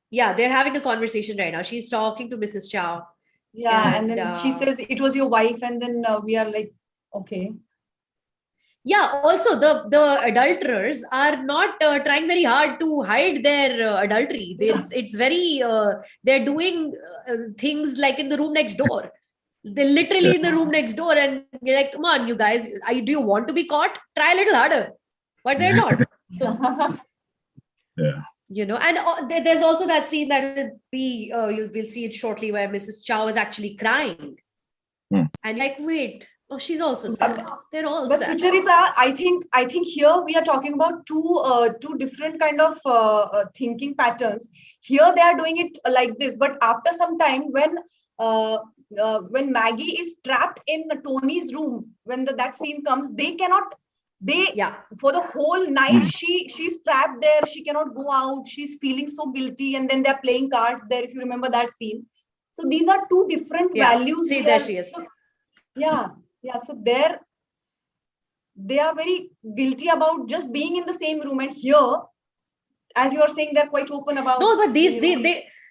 Yeah, they're having a conversation right now. She's talking to Mrs. Chow. And then she says it was your wife, and then we are like, okay. Yeah, also the adulterers are not trying very hard to hide their adultery. It's very, they're doing things like in the room next door. They're literally in the room next door, and you're like, come on, you guys, do you want to be caught? Try a little harder. But they're not. So, and there's also that scene that will be, we'll see it shortly, where Mrs. Chow is actually crying. And like, wait, she's also sad. They're all sad. But Sucharita, I think here we are talking about two different kind of thinking patterns. Here they are doing it like this, but after some time, when Maggie is trapped in Tony's room, when that scene comes, for the whole night she's trapped there. She cannot go out. She's feeling so guilty, and then they're playing cards there, if you remember that scene. So these are two different values. See, there she is. So, so they are very guilty about just being in the same room, and here, as you are saying, they're quite open about. No, but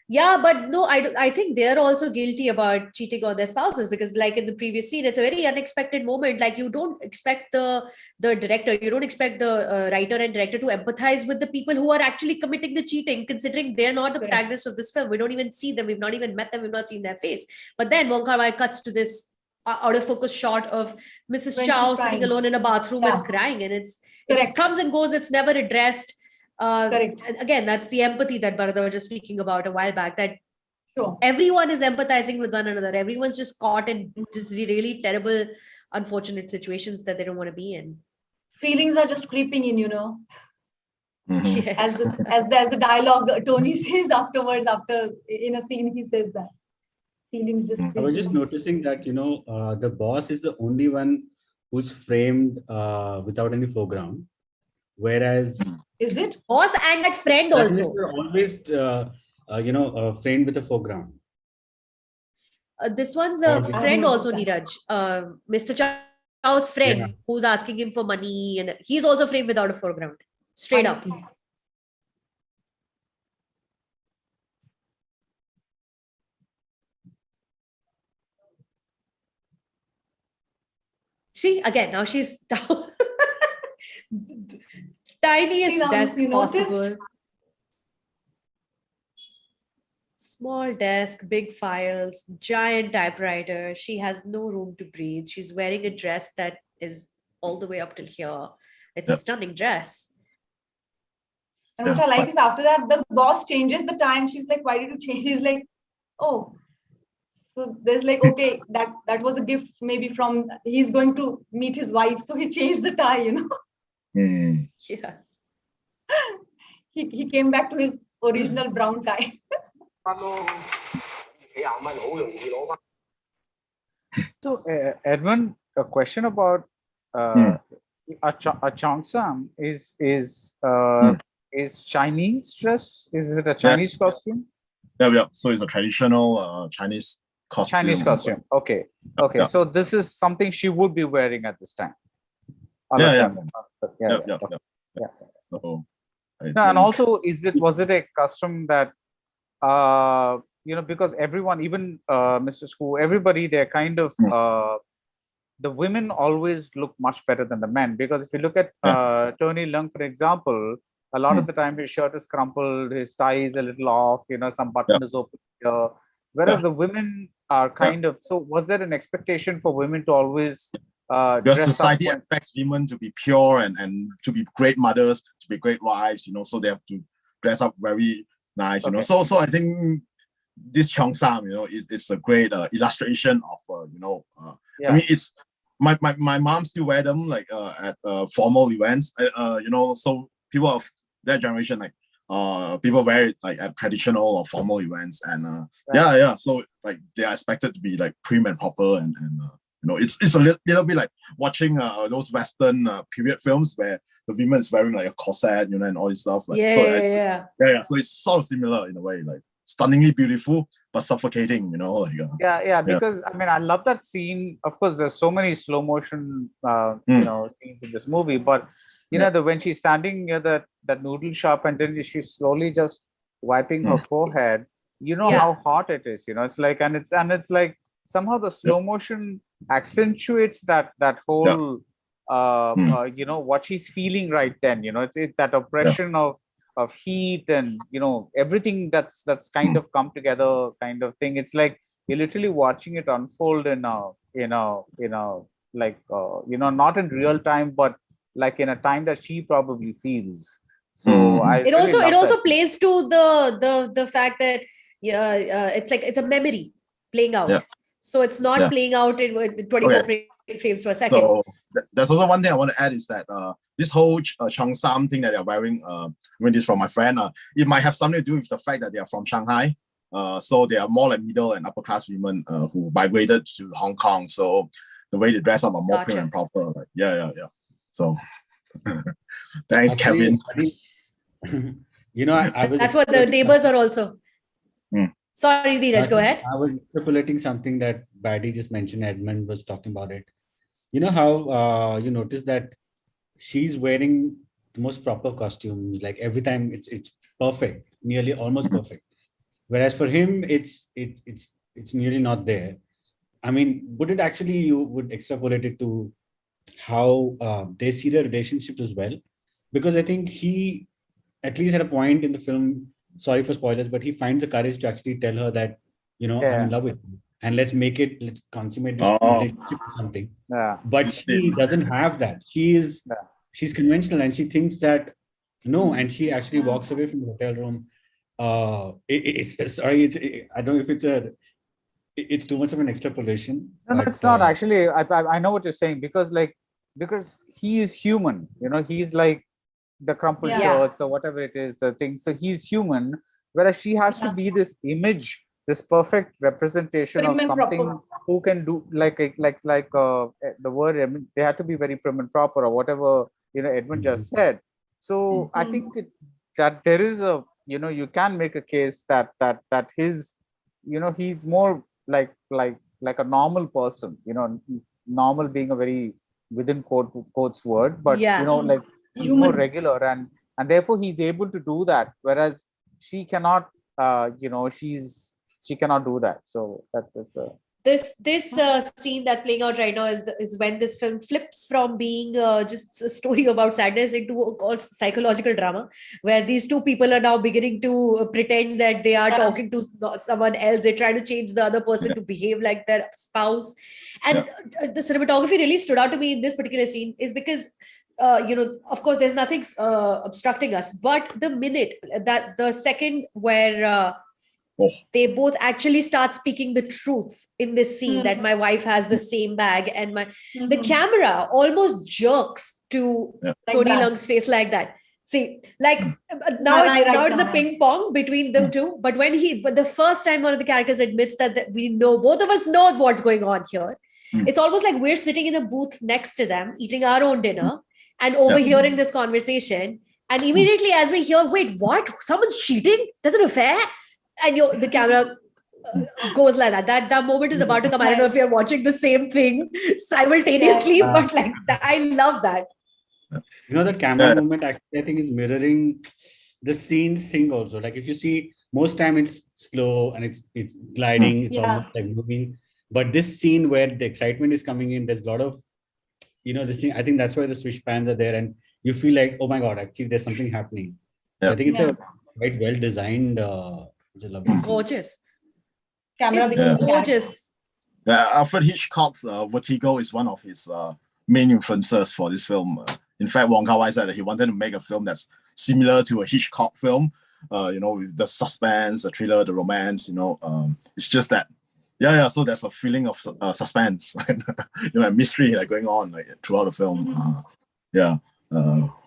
Yeah, but no, I think they're also guilty about cheating on their spouses, because like in the previous scene, it's a very unexpected moment. Like you don't expect the director, you don't expect the writer and director to empathize with the people who are actually committing the cheating, considering they're not the protagonists of this film. We don't even see them. We've not even met them. We've not seen their face. But then Wong Kar Wai cuts to this out of focus shot of Mrs. When Chow she's sitting crying. alone in a bathroom Yeah. and crying, and it Correct. just comes and goes. It's never addressed. Correct. And again, that's the empathy that Baradwaj was just speaking about a while back, that Sure. everyone is empathizing with one another. Everyone's just caught in just really terrible, unfortunate situations that they don't want to be in. Feelings are just creeping in, you know. Mhm. Yeah. As the dialogue Tony says afterwards, after in a scene, he says that. Feelings just I was I was creeping just in. noticing that, the boss is the only one who's framed without any foreground, whereas Is it? Boss and that friend also. are always, framed with a foreground. This one's a I haven't friend also, noticed Neeraj. Mr. Chow's friend, Yeah. who's asking him for money, and he's also framed without a foreground. Straight I up. see. See, again, now she's down. See, Tiniest now desk you noticed? possible. Small desk, big files, giant typewriter. She has no room to breathe. She's wearing a dress that is all the way up till here. It's a Yep. stunning dress. And what Yeah, I like but- is after that, the boss changes the time. She's like, why did you change? He's like, oh. So there's like, okay, that was a gift maybe from, he's going to meet his wife. So he changed the tie, you know. Mm. Yeah. He came back to his original brown tie. So, Edmund, a question about a cheongsam is Chinese dress? Is it a Chinese costume? Yeah. So it's a traditional Chinese costume. Chinese costume. Okay. Okay. Yeah. So this is something she would be wearing at this time. Yeah. Yeah. Yeah. So, I No, and think- also, was it a custom that because everyone, even Mr. School, everybody, they're kind of the women always look much better than the men, because if you look at Tony Leung, for example, a lot of the time his shirt is crumpled, his tie is a little off, some button is open here, whereas the women are kind of. So was there an expectation for women to always Because dress society up expects women to be pure and to be great mothers, to be great wives, so they have to dress up very nice, Okay. So I think this cheongsam, it's a great illustration of, I mean, it's my mom still wear them like at formal events, so people of that generation, like people wear it like at traditional or formal events, and so like they are expected to be like prim and proper, and it's a little bit like watching those Western period films where the woman is wearing like a corset, and all this stuff. Like, Yeah. So it's sort of similar in a way, like stunningly beautiful but suffocating. Like. Because I mean, I love that scene. Of course, there's so many slow motion, scenes in this movie. But when she's standing near that noodle shop, and then she's slowly just wiping her forehead. How hot it is. It's like, and it's like somehow the slow motion accentuates that whole what she's feeling right then. It's that oppression of heat and everything that's kind of come together kind of thing. It's like you're literally watching it unfold in like not in real time, but like in a time that she probably feels. So It also plays to the fact that it's a memory playing out. Yeah. So it's not playing out in 24 frames per second. So there's also one thing I want to add is that this whole cheongsam thing that they're wearing, this from my friend, it might have something to do with the fact that they are from Shanghai. So they are more like middle and upper class women who migrated to Hong Kong. So the way they dress up are more prim and proper. Like, yeah. So thanks, Actually, Kevin. I was That's what the neighbors are also. Sorry, Neeraj, go ahead. I was extrapolating something that Baddy just mentioned. Edmund was talking about it. You know how you notice that she's wearing the most proper costumes, like every time it's perfect, nearly almost perfect. Whereas for him, it's nearly not there. I mean, would it actually, you would extrapolate it to how they see their relationship as well? Because I think he, at least at a point in the film, sorry for spoilers, but he finds the courage to actually tell her that, I'm in love with you, and let's consummate this relationship or something. Yeah. But she doesn't have that. She's conventional, and she thinks that no, and she actually walks away from the hotel room. I don't know if it's too much of an extrapolation. No, but, it's not actually. I know what you're saying, because he is human. He's like the crumpled shirts or whatever it is, the thing. So he's human, whereas she has to be this image, this perfect representation Prim of and something proper. who can do the word. I mean, they have to be very prim and proper, or whatever Edmund just said. So I think that there is a you can make a case that his he's more like a normal person. Normal being a very within quotes word, but like he's more regular, and therefore he's able to do that, whereas she cannot. She cannot do that. So that's this scene that's playing out right now is when this film flips from being just a story about sadness into a psychological drama, where these two people are now beginning to pretend that they are talking to someone else. They're trying to change the other person to behave like their spouse. And the cinematography really stood out to me in this particular scene is because of course there's nothing obstructing us, but the second where they both actually start speaking the truth in this scene, that my wife has the same bag, and the camera almost jerks to Tony Leung's face like that. See, like now it's a ping pong between them two. But when the first time one of the characters admits that we know, both of us know what's going on here, it's almost like we're sitting in a booth next to them, eating our own dinner and overhearing this conversation. And immediately as we hear, wait, what? Someone's cheating? There's an affair? And the camera goes like that. That moment is about to come. I don't know if you're watching the same thing simultaneously, but like I love that. That camera movement actually I think is mirroring the scene thing also. Like if you see, most time it's slow and it's gliding, it's almost like moving. But this scene where the excitement is coming in, there's a lot of this thing. I think that's why the swish pans are there, and you feel like, oh my god, actually there's something happening. I think it's a quite well designed. It's a lovely gorgeous. Camera it's gorgeous. Alfred Hitchcock's Vertigo is one of his main influences for this film. In fact, Wong Kar Wai said that he wanted to make a film that's similar to a Hitchcock film. With the suspense, the thriller, the romance. It's just that. So there's a feeling of suspense, and mystery going on throughout the film.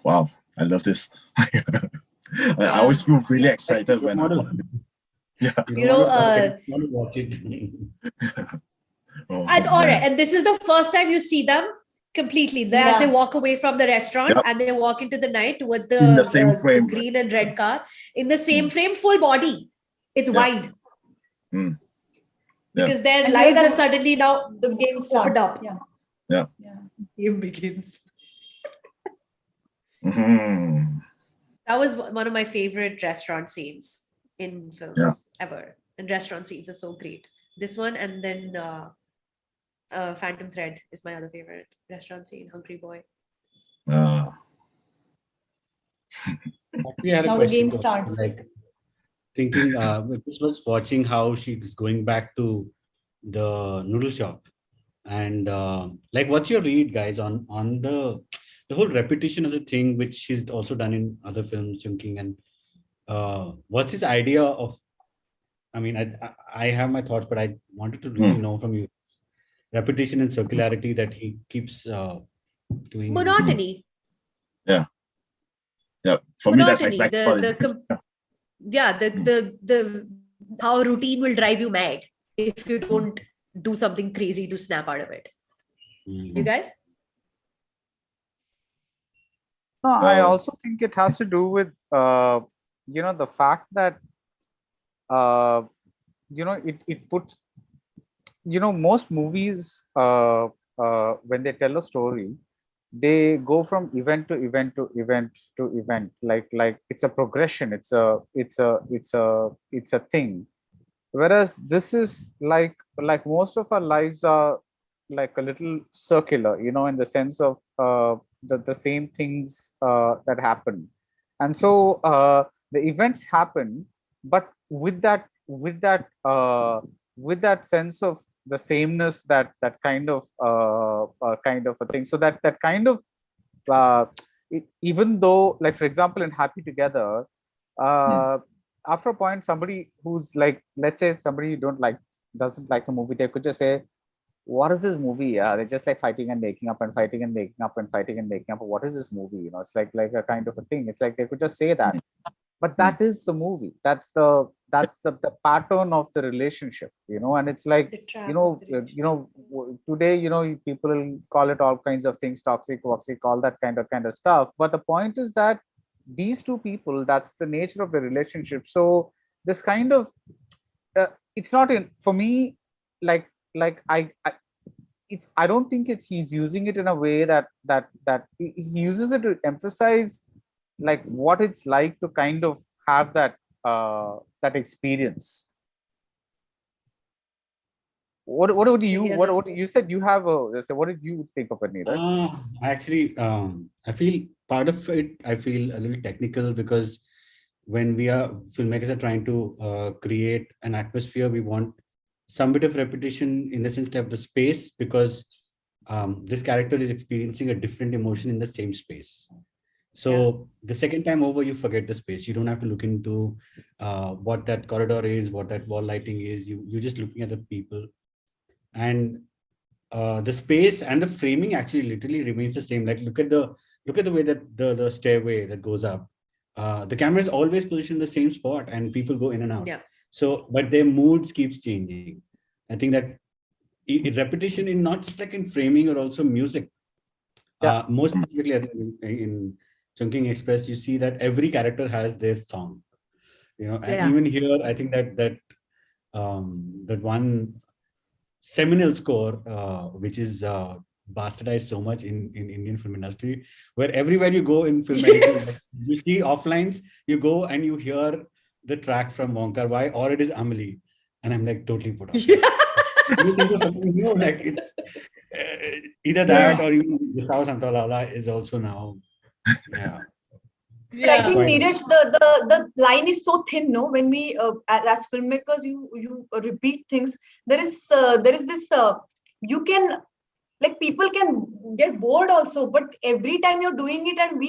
Wow, I love this. I always feel really excited when I watch it. Watch it. And this is the first time you see them completely. As they walk away from the restaurant and they walk into the night towards the same frame, green and red car, in the same frame, full body. It's wide. Because their lives are suddenly now the game starts up. Yeah. Game begins. That was one of my favorite restaurant scenes in films ever. And restaurant scenes are so great. This one, and then Phantom Thread is my other favorite restaurant scene. Hungry Boy. Actually, I had a now question. The game starts. Thinking, this was watching how she's going back to the noodle shop, and what's your read, guys, on the whole repetition of the thing, which she's also done in other films, Chungking, and what's his idea of? I mean, I have my thoughts, but I wanted to really know from you. Repetition and circularity that he keeps doing. Monotony. Yeah. For me, that's exactly what it is. The how routine will drive you mad if you don't do something crazy to snap out of it. You guys? No, I also think it has to do with the fact that it puts most movies when they tell a story, they go from event to event to event to event, like it's a progression, it's a thing. Whereas this is like most of our lives are like a little circular, in the sense of the same things that happen. And so the events happen, but with that sense of the sameness, that kind of a thing. So that kind of uh, even though, like, for example, in Happy Together, after a point, somebody who's like, let's say somebody doesn't like the movie, they could just say, what is this movie? They're just like fighting and making up and fighting and making up and fighting and making up. What is this movie? It's like a kind of a thing. It's like they could just say that, but that is the movie. That's the pattern of the relationship, and it's like, today, people will call it all kinds of things, toxic, all that kind of stuff. But the point is that these two people, that's the nature of the relationship. So this kind of it's not in, for me, like I don't think he's using it in a way that he uses it to emphasize like what it's like to kind of have that experience. What would you said you have what did you think of it, Neeraj? Actually, I feel part of it, I feel a little technical, because when filmmakers are trying to create an atmosphere, we want some bit of repetition in the sense of the space, because this character is experiencing a different emotion in the same space. So the second time over, you forget the space. You don't have to look into what that corridor is, what that wall lighting is. You're just looking at the people. And the space and the framing actually literally remains the same. Like, look at the way that the stairway that goes up. The camera is always positioned in the same spot, and people go in and out. Yeah. So, but their moods keeps changing. I think that repetition in not just like in framing, or also music. Most specifically, I think in Chungking Express, you see that every character has their song. And even here, I think that one seminal score, which is bastardized so much in Indian film industry, where everywhere you go in filmmaking, you see offlines, you go and you hear the track from Wong Kar Wai, or it is Amli, and I'm like totally put off. You think of something new, like it's either that or even Gustavo Santaolalla is also now. But I think, Neeraj, the line is so thin, no? When we, as filmmakers, you repeat things. There is this, you can, like, people can get bored also, but every time you're doing it, and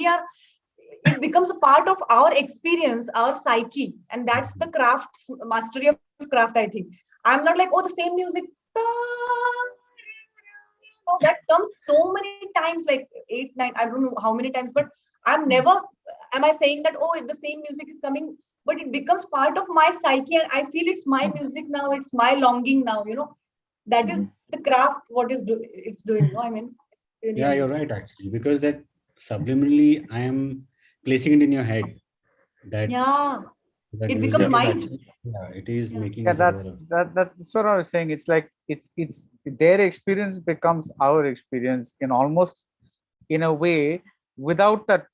it becomes a part of our experience, our psyche, and that's the mastery of craft, I think. I'm not like, oh, the same music. No, that comes so many times, like 8, 9, I don't know how many times, but I'm never, am I saying that, oh, the same music is coming, but it becomes part of my psyche, and I feel it's my music now, it's my longing now, that is the craft, what it's doing, I mean. Yeah, you're right, actually, because that subliminally, I am placing it in your head. It becomes mine. It is making. That's what I was saying. It's like it's their experience becomes our experience in a way, without that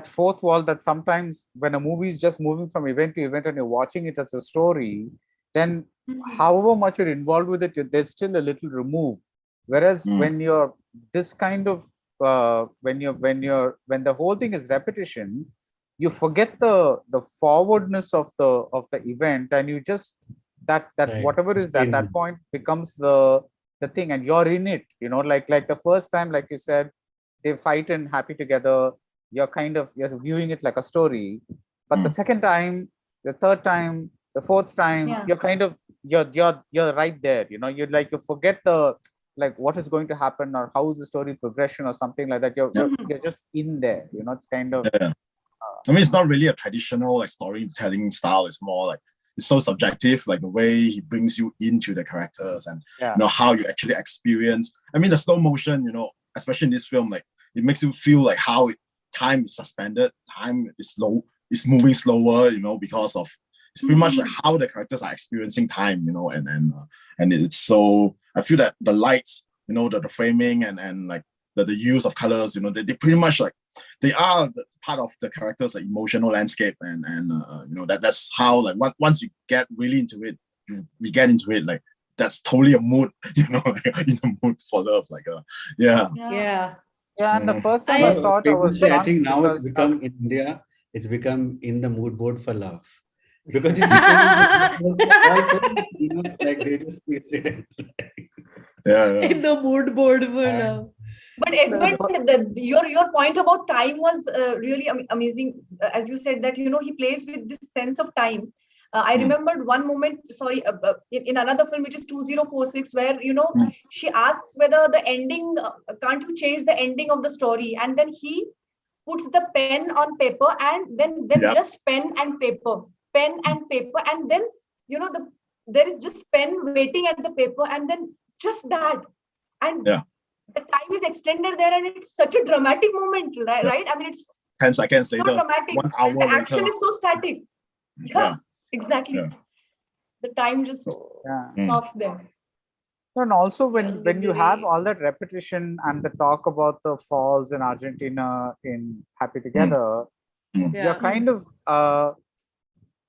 fourth wall that sometimes when a movie is just moving from event to event and you're watching it as a story, then however much you're involved with it, there's still a little remove. Whereas when you're this kind of when the whole thing is repetition, you forget the forwardness of the event, and you just that whatever is that point becomes the thing, and you're in it. Like the first time, like you said, they fight and Happy Together. You're viewing it like a story, but the second time, the third time, the fourth time, you're right there. You forget what is going to happen, or how is the story progression, or something like that. You're just in there. It's kind of. I mean, it's not really a traditional storytelling style. It's more like it's so subjective, like the way he brings you into the characters and how you actually experience. I mean, the slow motion, especially in this film, like it makes you feel like how time is suspended, time is slow, it's moving slower, because of it's pretty much like how the characters are experiencing time, and it's so. I feel that the lights the framing and like the use of colors, they pretty much like they are part of the character's like emotional landscape, and that's how like once you get really into it, we get into it, like that's totally a mood, like, in a mood for love, like yeah. Yeah. Yeah, and the first time I saw it, I was I shocked think now it's because become in India, it's become in the mood board for love. Because it's becoming, like they just place it in, In the mood board for love. But Edmund, your point about time was really amazing. As you said that, he plays with this sense of time. I remembered one moment, sorry, in another film, which is 2046, where, she asks whether the ending, can't you change the ending of the story? And then he puts the pen on paper, and then just pen and paper. And then, there is just pen waiting at the paper, and then just that. And the time is extended there, and it's such a dramatic moment, right? I mean, it's 10 seconds so later, dramatic. 1 hour The later. action is so static. Yeah. Exactly. Yeah. The time just stops there. And also when you have all that repetition and the talk about the falls in Argentina in Happy Together, you're kind of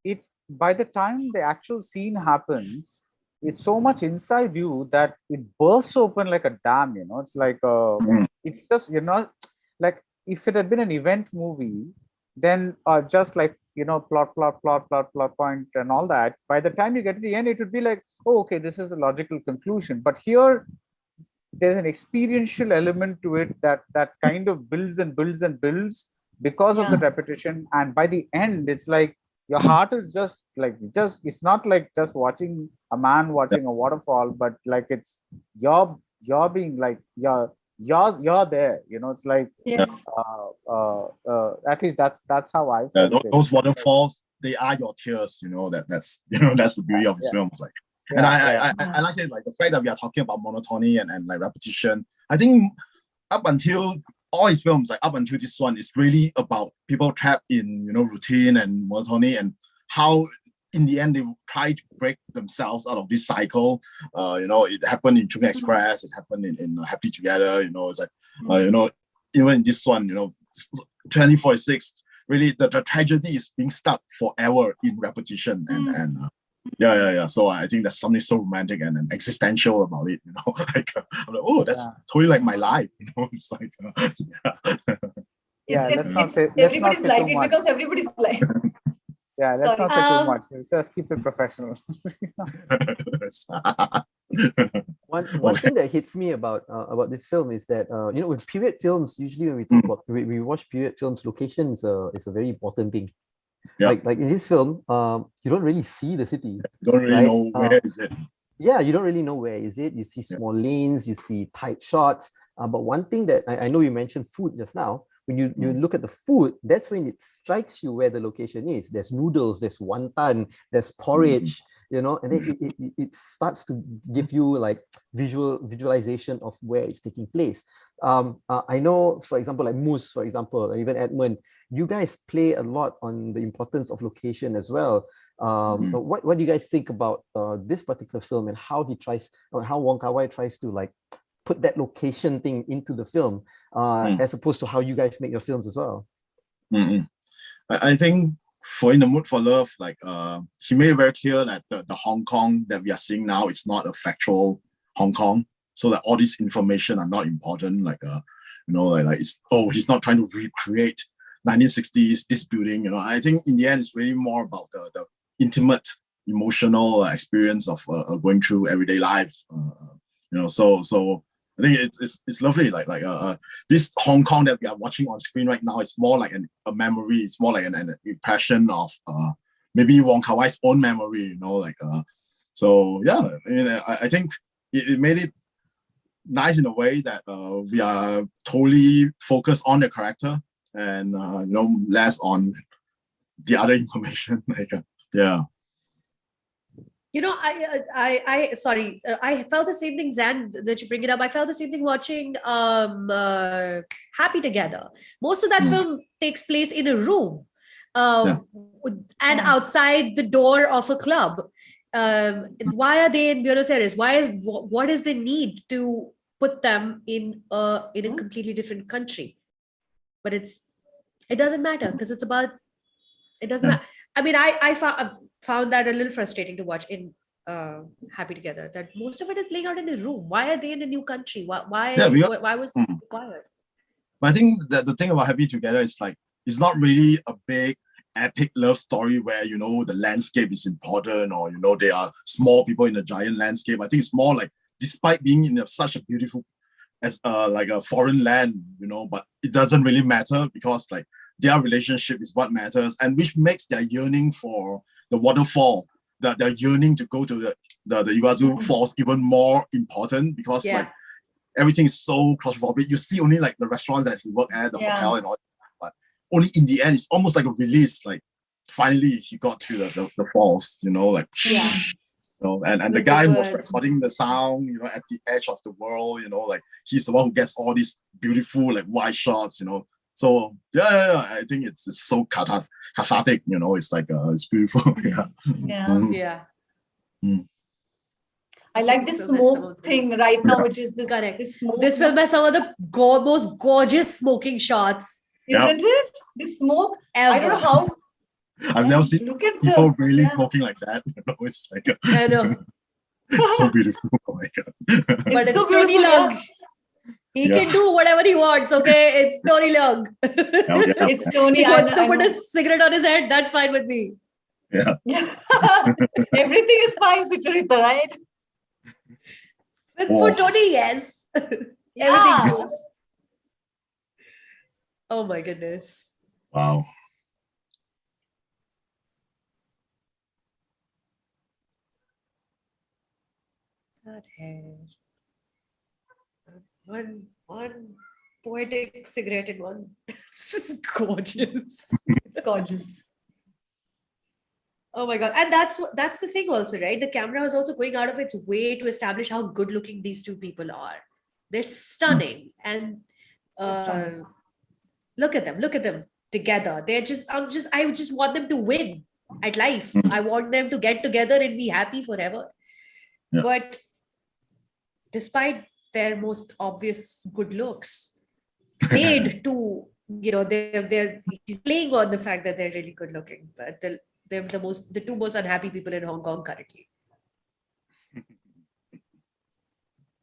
it by the time the actual scene happens, it's so much inside you that it bursts open like a dam, it's like it's just, like if it had been an event movie, then just like plot point and all that, by the time you get to the end, it would be like, oh, okay, this is the logical conclusion. But here there's an experiential element to it that kind of builds and builds and builds because of the repetition, and by the end it's like your heart is just it's not like just watching a man watching a waterfall, but like it's you're being like you're there, it's like at least that's how I felt those waterfalls, they are your tears, that's that's the beauty of this film. Like, and I like it, like the fact that we are talking about monotony and like repetition. I think up until all his films, like up until this one, is really about people trapped in routine and monotony, and how in the end they try to break themselves out of this cycle. It happened in Chungking Express, it happened in Happy Together, it's like even in this one, 2046, really the tragedy is being stuck forever in repetition, and so I think there's something so romantic and existential about it, like I'm like, oh, that's totally like my life, it's like everybody's life, it becomes everybody's life. Let's not say too much. Let's just keep it professional. One thing that hits me about this film is that with period films, usually when we talk about we watch period films, location is a very important thing. Like in this film, you don't really see the city. You don't really know where is it. Yeah, you don't really know where is it. You see small lanes, you see tight shots. But one thing that I know you mentioned food just now. When you look at the food, that's when it strikes you where the location is. There's noodles, there's wonton, there's porridge, and then it starts to give you like visualization of where it's taking place. I know, for example, like Moose, for example, or even Edmund, you guys play a lot on the importance of location as well. What do you guys think about this particular film, and how Wong Kar Wai tries to like put that location thing into the film, as opposed to how you guys make your films as well? I think for In the Mood for Love, like he made it very clear that the Hong Kong that we are seeing now is not a factual Hong Kong. So that all this information are not important. Like it's, he's not trying to recreate 1960s this building. I think in the end it's really more about the intimate, emotional experience of going through everyday life. So I think it's lovely. Like this Hong Kong that we are watching on screen right now is more like a memory. It's more like an impression of maybe Wong Kar Wai's own memory. So yeah. I mean, I think it made it nice in a way that we are totally focused on the character and less on the other information. I sorry, I felt the same thing, Zan, that you bring it up. I felt the same thing watching Happy Together. Most of that film takes place in a room and outside the door of a club. Why are they in Buenos Aires? What is the need to put them in a completely different country. But it doesn't matter because it's about, it doesn't matter. I mean, I found that a little frustrating to watch in Happy Together, that most of it is playing out in a room. Why are they in a new country? Why was this required? But I think that the thing about Happy Together is like, it's not really a big epic love story where, you know, the landscape is important, or, you know, they are small people in a giant landscape. I think it's more like, despite being in such a beautiful, as like a foreign land, you know, but it doesn't really matter because like their relationship is what matters, and which makes their yearning for the waterfall, that they're yearning to go to the Iguazu Falls even more important, because like everything is so claustrophobic. You see only like the restaurants that he worked at, the hotel and all, but only in the end, it's almost like a release. Like finally he got to the falls, you know, like you know, and the guy who was recording the sound, you know, at the edge of the world, you know, like he's the one who gets all these beautiful like wide shots, you know. So yeah, I think it's so cathartic, you know. It's like it's beautiful. I like this smoke thing right now, which is this. Correct. This smoke. This film has some of the most gorgeous smoking shots. Isn't it? This smoke. Ever. I don't know how. I've never seen people really smoking like that. You know, it's like I know. It's so beautiful. Oh my god! But it's so Tony beautiful, Leung. He can do whatever he wants. Okay, it's Tony Leung. It's Tony. He wants to put a cigarette on his head. That's fine with me. Yeah. Everything is fine, Sucharita, right? For Tony, yes. Everything goes. Oh my goodness. Wow. That hair. One poetic cigarette in one. It's just gorgeous. It's gorgeous. Oh my god. And that's the thing also, right? The camera was also going out of its way to establish how good looking these two people are. They're stunning. And look at them together. I just want them to win at life. I want them to get together and be happy forever. Yeah. But despite their most obvious good looks, paid to, you know, he's playing on the fact that they're really good looking, but they're the two most unhappy people in Hong Kong currently.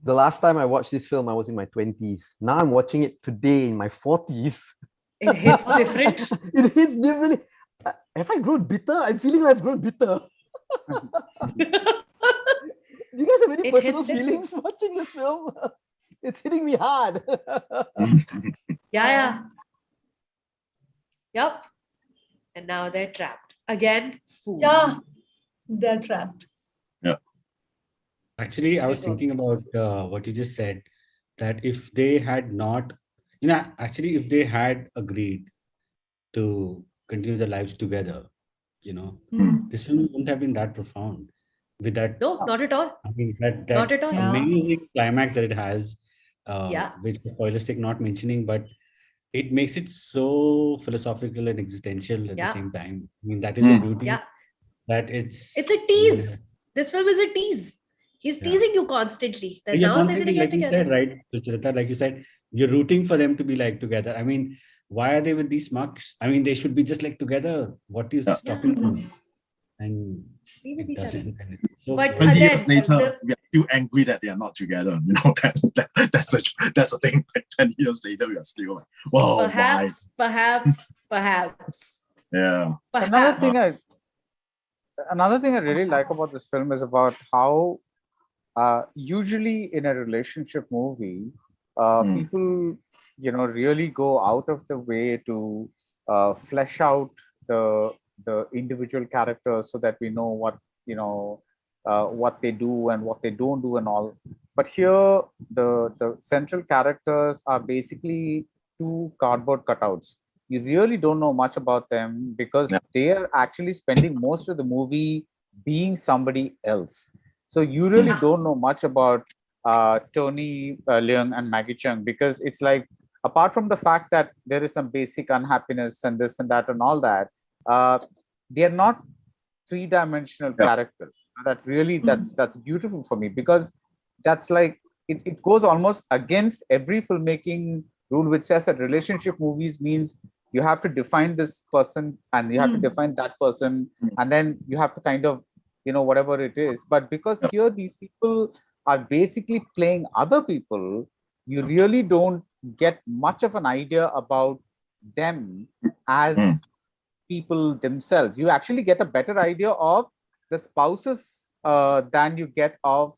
The last time I watched this film, I was in my 20s. Now I'm watching it today in my 40s. It hits different. It hits differently. Have I grown bitter? I'm feeling like I've grown bitter. Do you guys have any personal feelings watching this film? It's hitting me hard. Yeah. Yep. And now they're trapped. Again, food. Yeah, they're trapped. Yeah. Actually, I was thinking about what you just said, that if they had not, if they had agreed to continue their lives together, this film wouldn't have been that profound. With that, no, not at all. I mean, that not at all. Amazing climax that it has, which spoiler sake not mentioning, but it makes it so philosophical and existential at the same time. I mean, that is the beauty. That it's a tease. This film is a tease. He's teasing you constantly. That now they're going to get together. Said, right, Sucharita, like you said, you're rooting for them to be like together. I mean, why are they with these marks? I mean, they should be just like together. What is stopping them? And be with each other. So but 20 years later, we are still angry that they are not together. You know, that's the thing. 10 years later, we are still like, whoa, perhaps. Yeah. Another thing I really like about this film is about how usually in a relationship movie, people, really go out of the way to flesh out the individual characters so that we know what they do and what they don't do and all. But here, the central characters are basically two cardboard cutouts. You really don't know much about them because they are actually spending most of the movie being somebody else. So you really don't know much about Tony Leung and Maggie Cheung, because it's like, apart from the fact that there is some basic unhappiness and this and that and all that, they are not three-dimensional characters. That's beautiful for me, because that's like it goes almost against every filmmaking rule, which says that relationship movies means you have to define this person and you have to define that person, and then you have to kind of, whatever it is. But because here these people are basically playing other people, you really don't get much of an idea about them as people themselves. You actually get a better idea of the spouses than you get of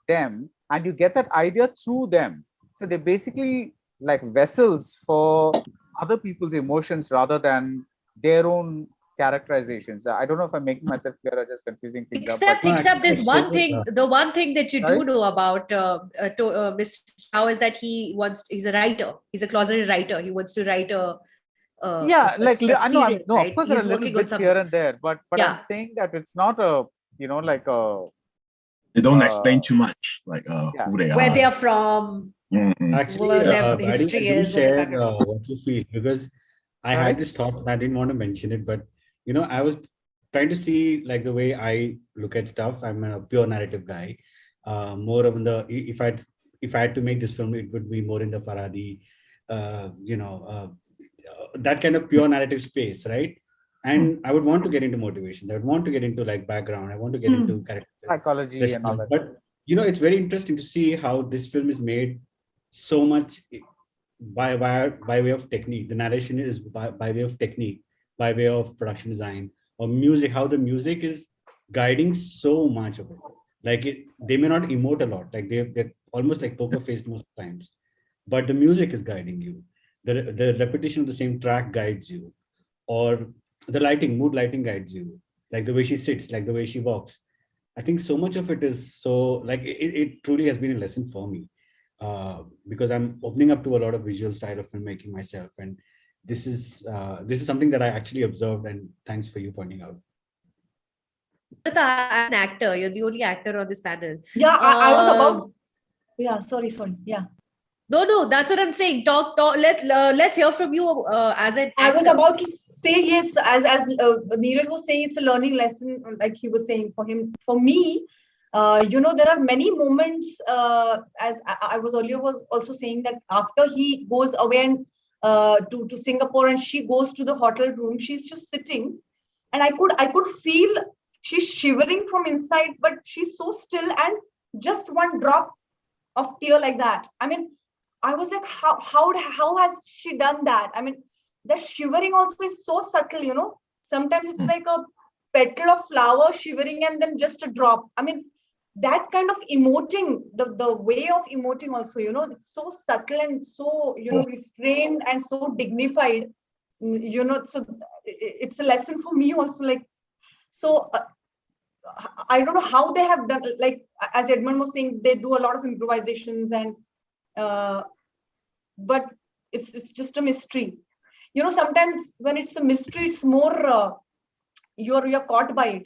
them, and you get that idea through them. So they're basically like vessels for other people's emotions rather than their own characterizations. I don't know if I'm making myself clear or just confusing things Except there's one thing, the one thing that you do know about Mr. Chow is that he's a writer. He's a closeted writer. He wants to write a I know, series, no, right? of course there are He's little working on bits here and there, but Yeah. I'm saying that it's not a, like a, They don't explain too much, like who they where are. they are from, Actually, what their I history do is, what their share background is. what you feel, because I Sorry? had this thought and I didn't want to mention it, but I was trying to see like the way I look at stuff. I'm a pure narrative guy. More of if I had to make this film, it would be more in the Farhadi, that kind of pure narrative space, right? And I would want to get into motivations. I would want to get into like background. I want to get into character psychology and all that. But it's very interesting to see how this film is made so much by way of technique. The narration is by way of technique, by way of production design or music. How the music is guiding so much of it. Like they may not emote a lot. Like they're almost like poker faced most times, but the music is guiding you. The repetition of the same track guides you, or the mood lighting guides you, like the way she sits, like the way she walks. I think so much of it is so like it truly has been a lesson for me, because I'm opening up to a lot of visual side of filmmaking myself, and this is something that I actually observed, and thanks for you pointing out. I'm an actor. You're the only actor on this panel. Yeah, I was about. Yeah, sorry. Yeah. No, that's what I'm saying. Talk. Let's hear from you as an actor. I was about to say yes, as Neeraj was saying, it's a learning lesson, like he was saying for him. For me, there are many moments, as I was also saying, that after he goes away and to Singapore and she goes to the hotel room, she's just sitting, and I could feel she's shivering from inside, but she's so still, and just one drop of tear like that. I mean, I was like, how has she done that? I mean, the shivering also is so subtle, Sometimes it's like a petal of flower shivering and then just a drop. I mean, that kind of emoting, the way of emoting also, it's so subtle and so, restrained and so dignified, so it's a lesson for me also. Like, so I don't know how they have done, like, as Edmund was saying, they do a lot of improvisations and, but it's just a mystery. Sometimes when it's a mystery, it's more you're caught by it.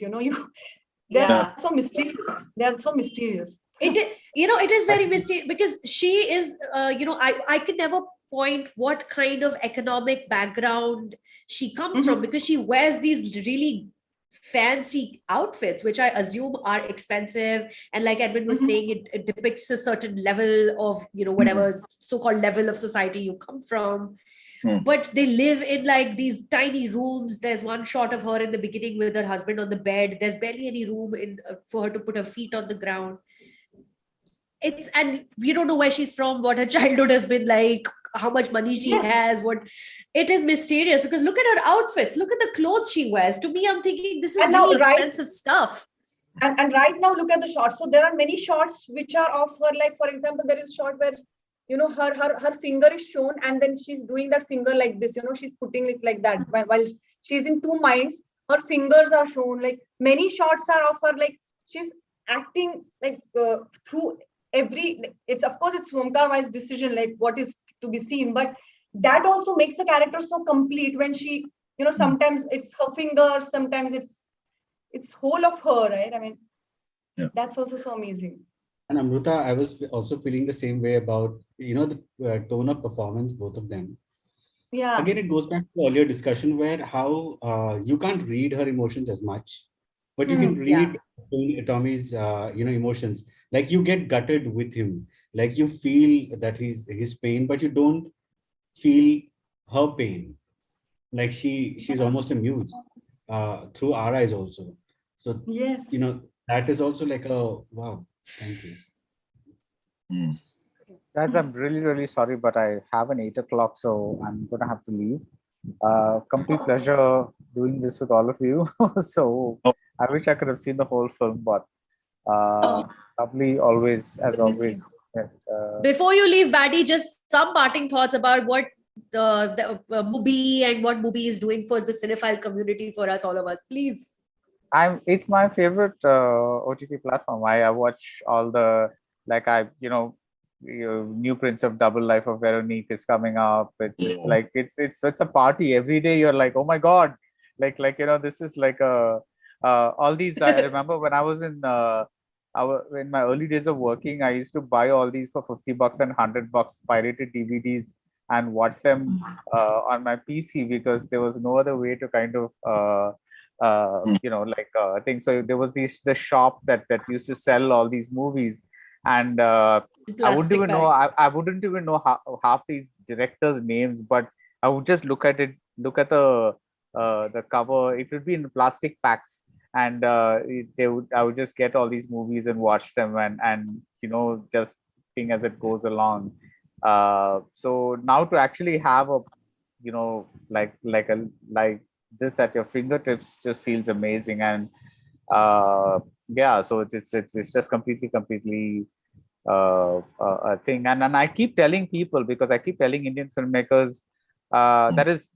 They're so mysterious. They're so mysterious. It is very mysterious because she is, I can never point what kind of economic background she comes from, because she wears these really fancy outfits, which I assume are expensive. And like Edmund was saying, it depicts a certain level of, whatever so-called level of society you come from. But they live in like these tiny rooms. There's one shot of her in the beginning with her husband on the bed. There's barely any room for her to put her feet on the ground. And we don't know where she's from, what her childhood has been like, how much money she has. It is mysterious because look at her outfits, look at the clothes she wears. To me, I'm thinking this is really expensive stuff. And right now, look at the shots. So there are many shots which are of her. Like, for example, there is a shot where her finger is shown, and then she's doing that finger like this. She's putting it like that while she's in two minds. Her fingers are shown. Like, many shots are of her. Like, she's acting like through every. It's Wong Kar Wai's decision, like what is to be seen, but that also makes the character so complete when she, sometimes it's her finger, sometimes it's whole of her, right? I mean, that's also so amazing. And Amruta, I was also feeling the same way about, the tone of performance, both of them. Yeah. Again, it goes back to the earlier discussion where how you can't read her emotions as much, but you can read Tommy's, emotions. Like you get gutted with him. Like you feel that his pain, but you don't feel her pain. Like she's almost a muse through our eyes also. So Yes. that is also like a wow. Thank you. Guys, I'm really, really sorry, but I have an 8 o'clock, so I'm gonna have to leave. Complete pleasure doing this with all of you. So I wish I could have seen the whole film, but lovely always, as always. Before you leave, Baddy, just some parting thoughts about what the MUBI and what MUBI is doing for the cinephile community, for us, all of us, please. It's my favorite OTT platform. I watch all the, like, New Prince of Double Life of Veronique is coming up. It's like it's a party every day. You're like, oh my god, this is like all these. I remember when I was in in my early days of working, I used to buy all these for $50 and $100 pirated DVDs and watch them on my PC, because there was no other way to kind of I think so. There was the shop that used to sell all these movies, and I wouldn't even know. I wouldn't even know half these directors' names, but I would just look at the cover. It would be in plastic packs, and I would just get all these movies and watch them, and just think as it goes along. So now to actually have a like this at your fingertips just feels amazing. And so it's just completely a thing. And I keep telling people, because I keep telling Indian filmmakers, that is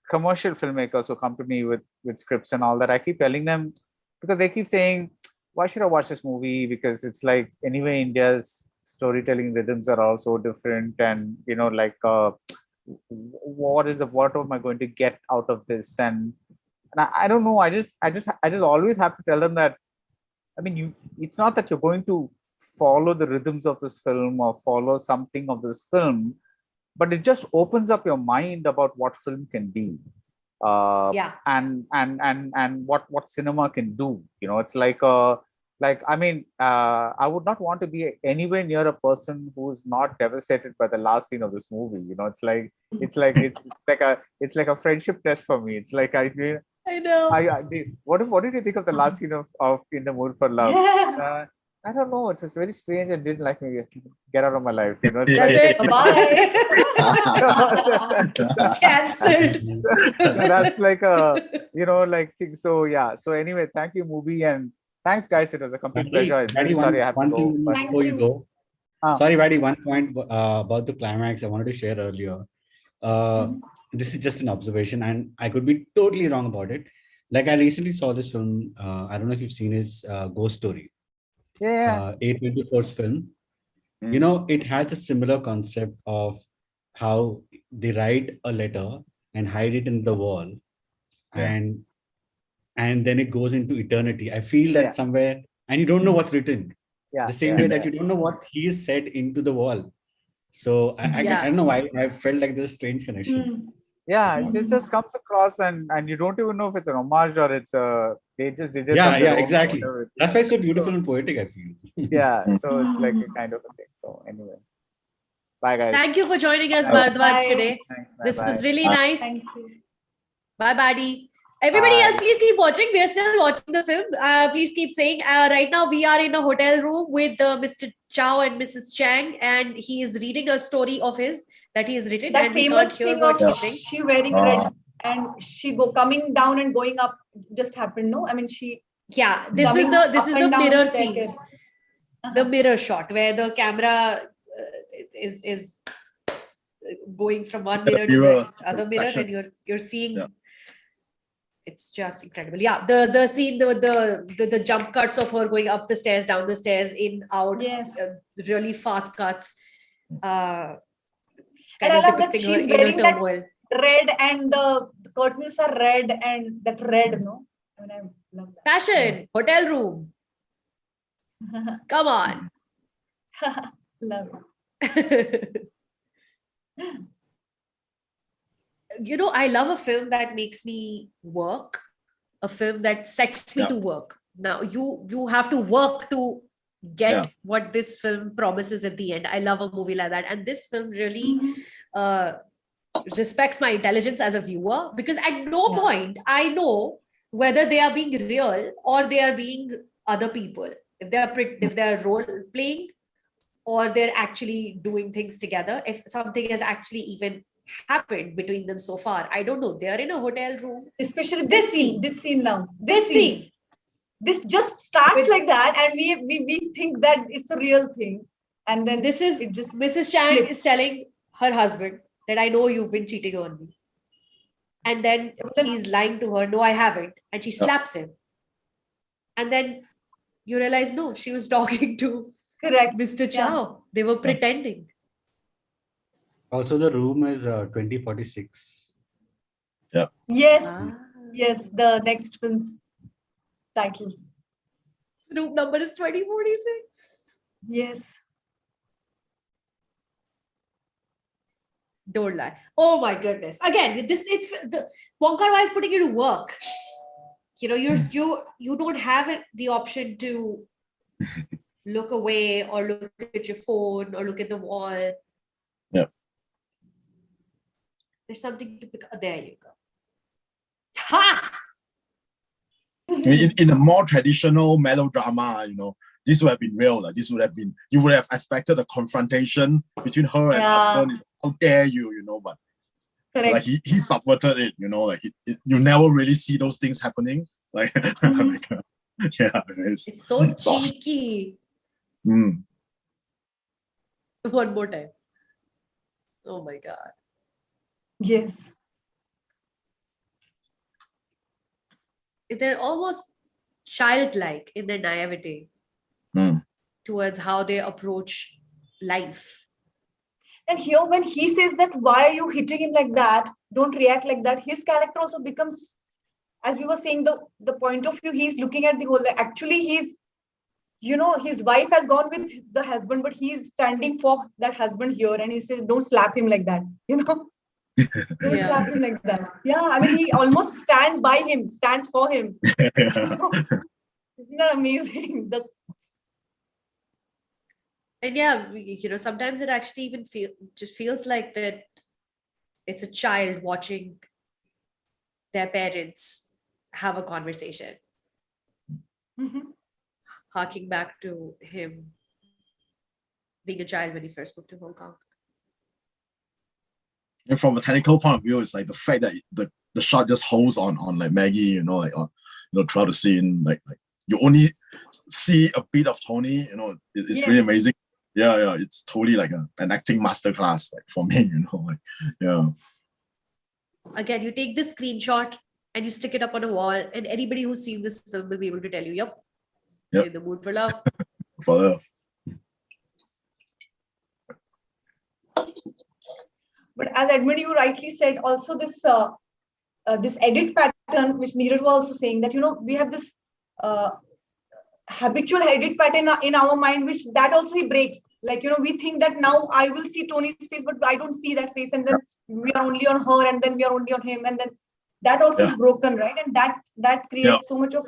commercial filmmakers who come to me with scripts and all that, I keep telling them, because they keep saying, why should I watch this movie? Because it's like, anyway, India's storytelling rhythms are all so different, and what am I going to get out of this? And I don't know. I just always have to tell them that, I mean, it's not that you're going to follow the rhythms of this film or follow something of this film, but it just opens up your mind about what film can be. And what cinema can do. It's like I would not want to be anywhere near a person who's not devastated by the last scene of this movie. It's like a friendship test for me. It's like I know. What did you think of the last scene of In the Mood for Love? I don't know. It was very strange and didn't like me. Get out of my life. That's it. Bye. Cancelled. That's like a thing. So yeah. So anyway, thank you, MUBI, and thanks, guys. It was a complete pleasure. I'm really sorry I have to go. Before you go. Sorry, Baddy. One point about the climax I wanted to share earlier. This is just an observation, and I could be totally wrong about it. Like, I recently saw this film. I don't know if you've seen his Ghost Story. Yeah. A24's film. It has a similar concept of how they write a letter and hide it in the wall, and then it goes into eternity. I feel that somewhere, and you don't know what's written. The same way that you don't know what he said into the wall. So I don't know why I felt like there's a strange connection. It just comes across, and you don't even know if it's an homage or it's they just did it. Exactly. That's why it's so beautiful and poetic, I feel. So it's like a kind of a thing. So anyway, bye, guys. Thank you for joining us, Baradwaj, today. This was really nice. Thank you. Bye, Baddy. Everybody else, please keep watching. We are still watching the film. Please keep saying. Right now, we are in a hotel room with Mr. Chow and Mrs. Chang, and he is reading a story of his that he has written. That and famous we can't hear thing what of he's saying. she wearing red and she coming down and going up just happened. No, I mean she. Yeah, this is the mirror scene, the mirror shot where the camera is going from one mirror to the other mirror, and you're seeing. Yeah. It's just incredible. Yeah, the scene, the jump cuts of her going up the stairs, down the stairs, in, out. Yes. Really fast cuts. And I love that she's wearing that red, and the curtains are red, and that red, no? I mean, I love that. Fashion, hotel room. Come on. Love it. I love a film that makes me work, a film that sets me to work. Now, you have to work to get what this film promises at the end. I love a movie like that. And this film really respects my intelligence as a viewer, because at no point I know whether they are being real or they are being other people. If they are role playing or they're actually doing things together. If something has actually even happened between them so far, I don't know. They are in a hotel room. Especially this scene now. This scene. This just starts like that, and we think that it's a real thing, and then this is it just Mrs. Chang is telling her husband that I know you've been cheating on me, and then he's lying to her. No, I haven't, and she slaps him, and then you realize no, she was talking to Mr. Chow. They were pretending. Also, the room is 2046. Yeah. Yes, the next film's title. Room number is 2046. Yes. Don't lie. Oh my goodness. Again, the Wong Kar Wai is putting you to work. You know, you don't have the option to look away or look at your phone or look at the wall. Yeah. There's something to pick up. There you go. Ha! In a more traditional melodrama, you know, this would have been real. Like, this would have been, you would have expected a confrontation between her and husband. How dare you, you know, but like he subverted it, you know, like you never really see those things happening. Like, it's so cheeky. One more time. Oh my God. Yes. They're almost childlike in their naivety towards how they approach life. And here, when he says that, why are you hitting him like that? Don't react like that. His character also becomes, as we were saying, the point of view he's looking at the whole. Actually, he's, you know, his wife has gone with the husband, but he's standing for that husband here, and he says, don't slap him like that. You know. Don't slap him like that. Yeah, I mean, he almost stands by him, stands for him. Isn't that amazing? And yeah, you know, sometimes it actually even feels like that it's a child watching their parents have a conversation. Harking back to him being a child when he first moved to Hong Kong. And from a technical point of view, it's like the fact that the shot just holds on like Maggie, you know, like throughout the scene, like you only see a bit of Tony, you know, it's really amazing. Yeah, it's totally like an acting masterclass, like for me, you know, like Again, you take this screenshot and you stick it up on a wall, and anybody who's seen this film will be able to tell you, yep. In the mood for love. For love. But as Edmund, you rightly said, also this this edit pattern, which Neeraj was also saying, that, you know, we have this habitual edit pattern in our mind, which that also he breaks. Like, you know, we think that now I will see Tony's face, but I don't see that face, and then we are only on her, and then we are only on him, and then that also is broken, right? And that creates so much of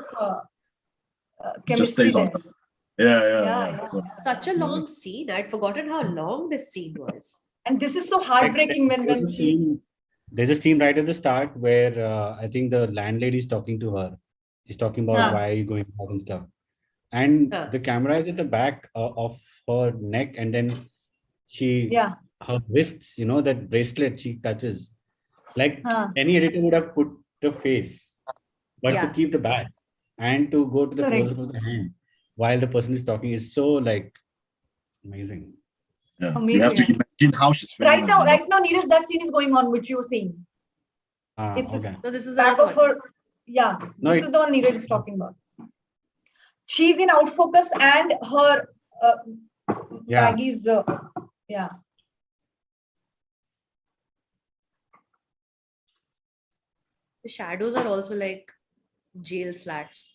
chemistry there. Yeah. Such a long scene. I'd forgotten how long this scene was. And this is so heartbreaking when there's a scene right at the start where I think the landlady is talking to her. She's talking about why are you going out and stuff. And the camera is at the back of her neck, and then her wrists, you know, that bracelet she touches. Like any editor would have put the face, but to keep the back and to go to the close-up of the hand while the person is talking is so like amazing. Yeah. You have to imagine how she's feeling. Right now, Neeraj, that scene is going on, which you were saying. So this is back of her. Yeah, this is the one Neeraj is talking about. She's in out focus, and her Maggie's The shadows are also like jail slats.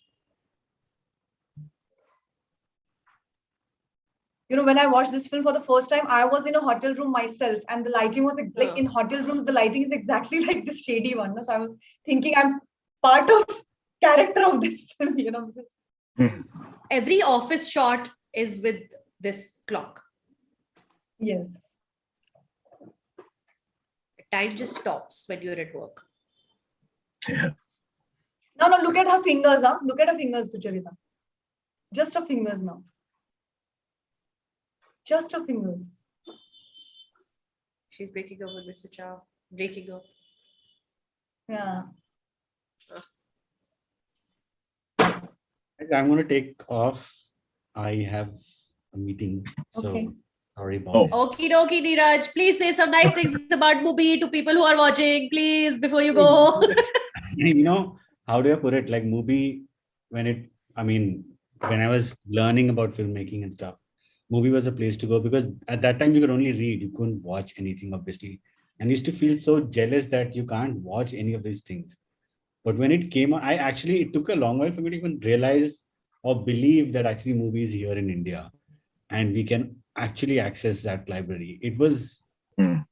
You know, when I watched this film for the first time, I was in a hotel room myself, and the lighting was like in hotel rooms, the lighting is exactly like this shady one. So I was thinking I'm part of character of this film, you know. Every office shot is with this clock. Yes. Time just stops when you're at work. Yeah. Now, look at her fingers. Huh? Look at her fingers, Sucharita. Just her fingers now. Just her fingers. She's breaking up with Mr. Chow. Breaking up. Yeah. I'm going to take off. I have a meeting. So Okay. sorry about Oh. it. Okie dokie, Neeraj. Please say some nice things about MUBI to people who are watching, please, before you go. You know, how do I put it? Like MUBI, when I was learning about filmmaking and stuff, MUBI was a place to go because at that time you could only read, you couldn't watch anything, obviously. And I used to feel so jealous that you can't watch any of these things. But when it came out, it took a long while for me to even realize or believe that actually MUBI is here in India and we can actually access that library. It was, I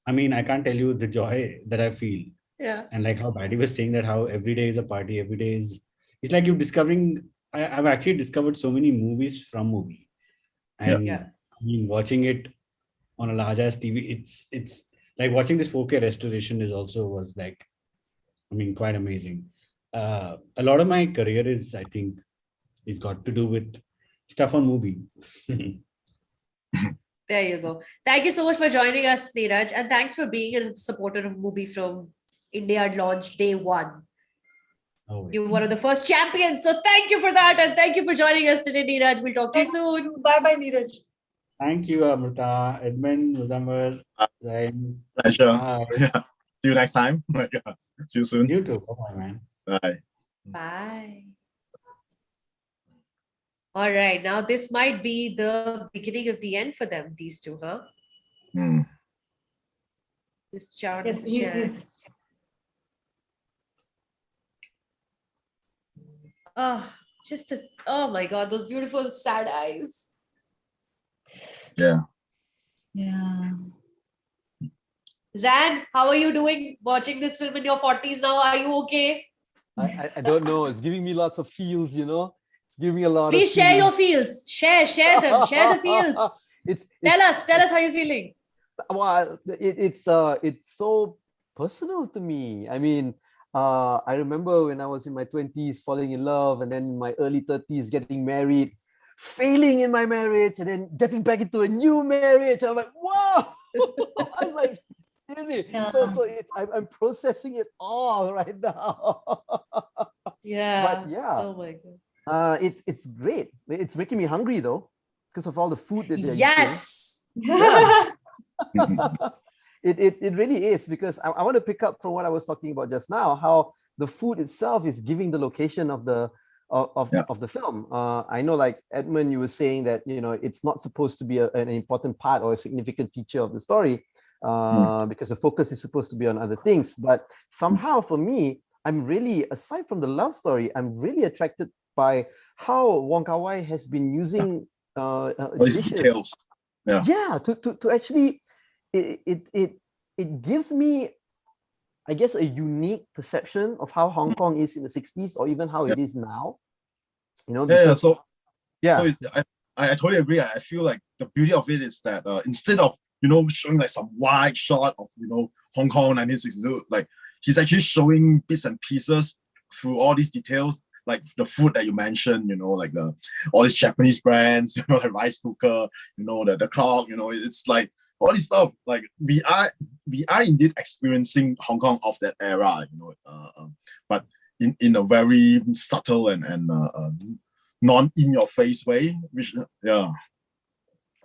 can't tell you the joy that I feel. Yeah. And like how Patty was saying that how every day is a party, every day is, it's like you're discovering, I've actually discovered so many movies from MUBI. And Yeah. watching it on a large ass TV, it's like watching this 4K restoration was like, quite amazing. A lot of my career is got to do with stuff on MUBI. There you go. Thank you so much for joining us, Neeraj. And thanks for being a supporter of MUBI from India launch day one. Always. You were one of the first champions. So thank you for that. And thank you for joining us today, Neeraj. We'll talk to you soon. Bye-bye, Neeraj. Thank you, Amruta, Edmund, Muzzamer, Ryan. Pleasure. Bye. Yeah. See you next time. See you soon. You too. Bye, man. Bye. Bye. All right. Now, this might be the beginning of the end for them, these two, huh? Mm. Mr. Chow and Yes, Mr. Chan. he's Oh my God, those beautiful sad eyes. Yeah. yeah. Zan, how are you doing watching this film in your 40s now? Are you okay? I don't know. It's giving me lots of feels, you know. It's giving me a lot Please of share your feels. feels. Share them. Share the feels. Tell us how you're feeling. Well, it's so personal to me. I mean, I remember when I was in my 20s falling in love, and then in my early 30s getting married, failing in my marriage, and then getting back into a new marriage. And I'm like, whoa! I'm like, seriously. Yeah. So I'm processing it all right now. Yeah. But yeah. Oh my God. It's great. It's making me hungry though, because of all the food that they're Yes. Yeah. It really is, because I want to pick up from what I was talking about just now, how the food itself is giving the location of the film. I know, like Edmund, you were saying that, you know, it's not supposed to be an important part or a significant feature of the story, because the focus is supposed to be on other things. But somehow for me, I'm really, aside from the love story, I'm really attracted by how Wong Kar Wai has been using These details. Yeah, to actually, it gives me, I guess, a unique perception of how Hong Kong is in the 60s, or even how it is now. You know, because, So I totally agree. I feel like the beauty of it is that instead of, you know, showing like some wide shot of, you know, Hong Kong 1962, like he's actually showing bits and pieces through all these details, like the food that you mentioned, you know, like all these Japanese brands, you know, the rice cooker, you know, the clock, you know, it's like all this stuff. Like we are indeed experiencing Hong Kong of that era, you know, but in a very subtle and non in your face way, which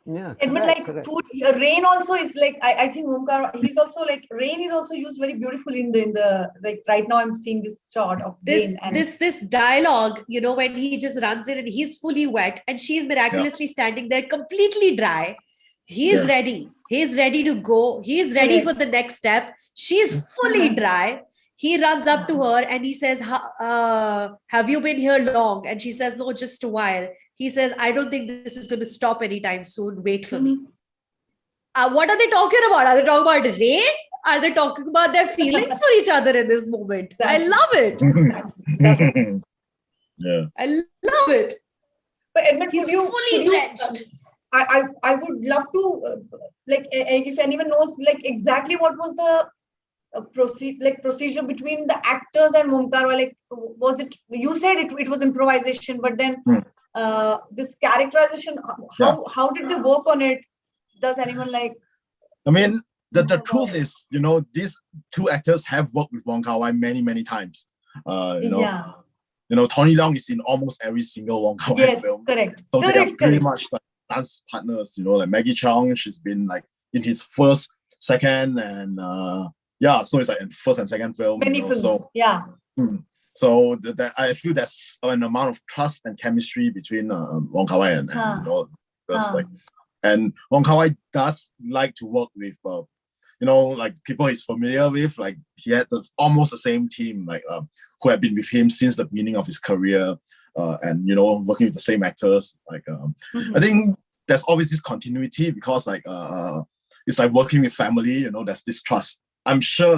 yeah, Edmund, like food, rain also is like, I think Wong Kar, he's also like, rain is also used very beautifully in the like right now I'm seeing this shot of rain. And this dialogue, you know, when he just runs in and he's fully wet and she's miraculously standing there completely dry. He's ready. He's ready to go. He's ready for the next step. She's fully dry. He runs up to her and he says, have you been here long? And she says, no, just a while. He says, I don't think this is going to stop anytime soon. Wait for me. What are they talking about? Are they talking about rain? Are they talking about their feelings for each other in this moment? I love it. yeah. I love it. But Edmund, He's fully drenched. I would love to if anyone knows exactly what was the procedure between the actors and Wong Kar Wai. Like, was it, you said it was improvisation, but then this characterization, how did they work on it? Does anyone I mean, the truth is, these two actors have worked with Wong Kar Wai many times. Tony Leung is in almost every single Wong Kar Wai film. Correct. So they are pretty much like dance partners. Like Maggie Cheung, she's been like in his first, second, and so it's like in first and second film. Many films. So so I feel there's an amount of trust and chemistry between Wong Kar Wai and and Wong Kar Wai does like to work with people he's familiar with. Like he had almost the same team who have been with him since the beginning of his career, and working with the same actors. I think there's always this continuity because it's like working with family. There's this trust. I'm sure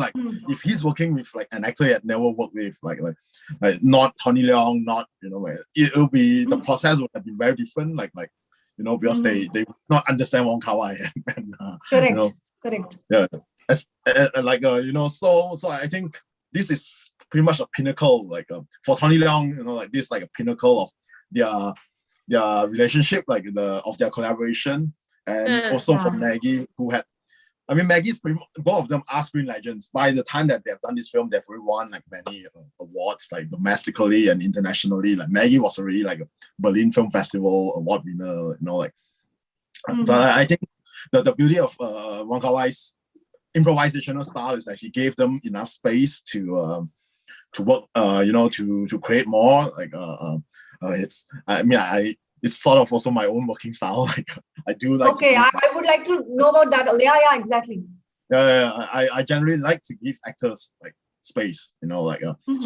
if he's working with an actor he had never worked with, not Tony Leung, not it'll be, the process would have been very different. Because they would not understand Wong Kar Wai. Correct. Yeah. So I think this is pretty much a pinnacle, for Tony Leung, this a pinnacle of their relationship, of their collaboration, and also for Maggie, Maggie's both of them are screen legends. By the time that they've done this film, they've already won many awards, domestically and internationally. Maggie was already a Berlin Film Festival award winner. But I think the beauty of Wong Kar Wai's improvisational style is that he gave them enough space to work, to create more. It's sort of also my own working style. I do like. Okay, I would like to know about that. Yeah, exactly. I generally like to give actors space, so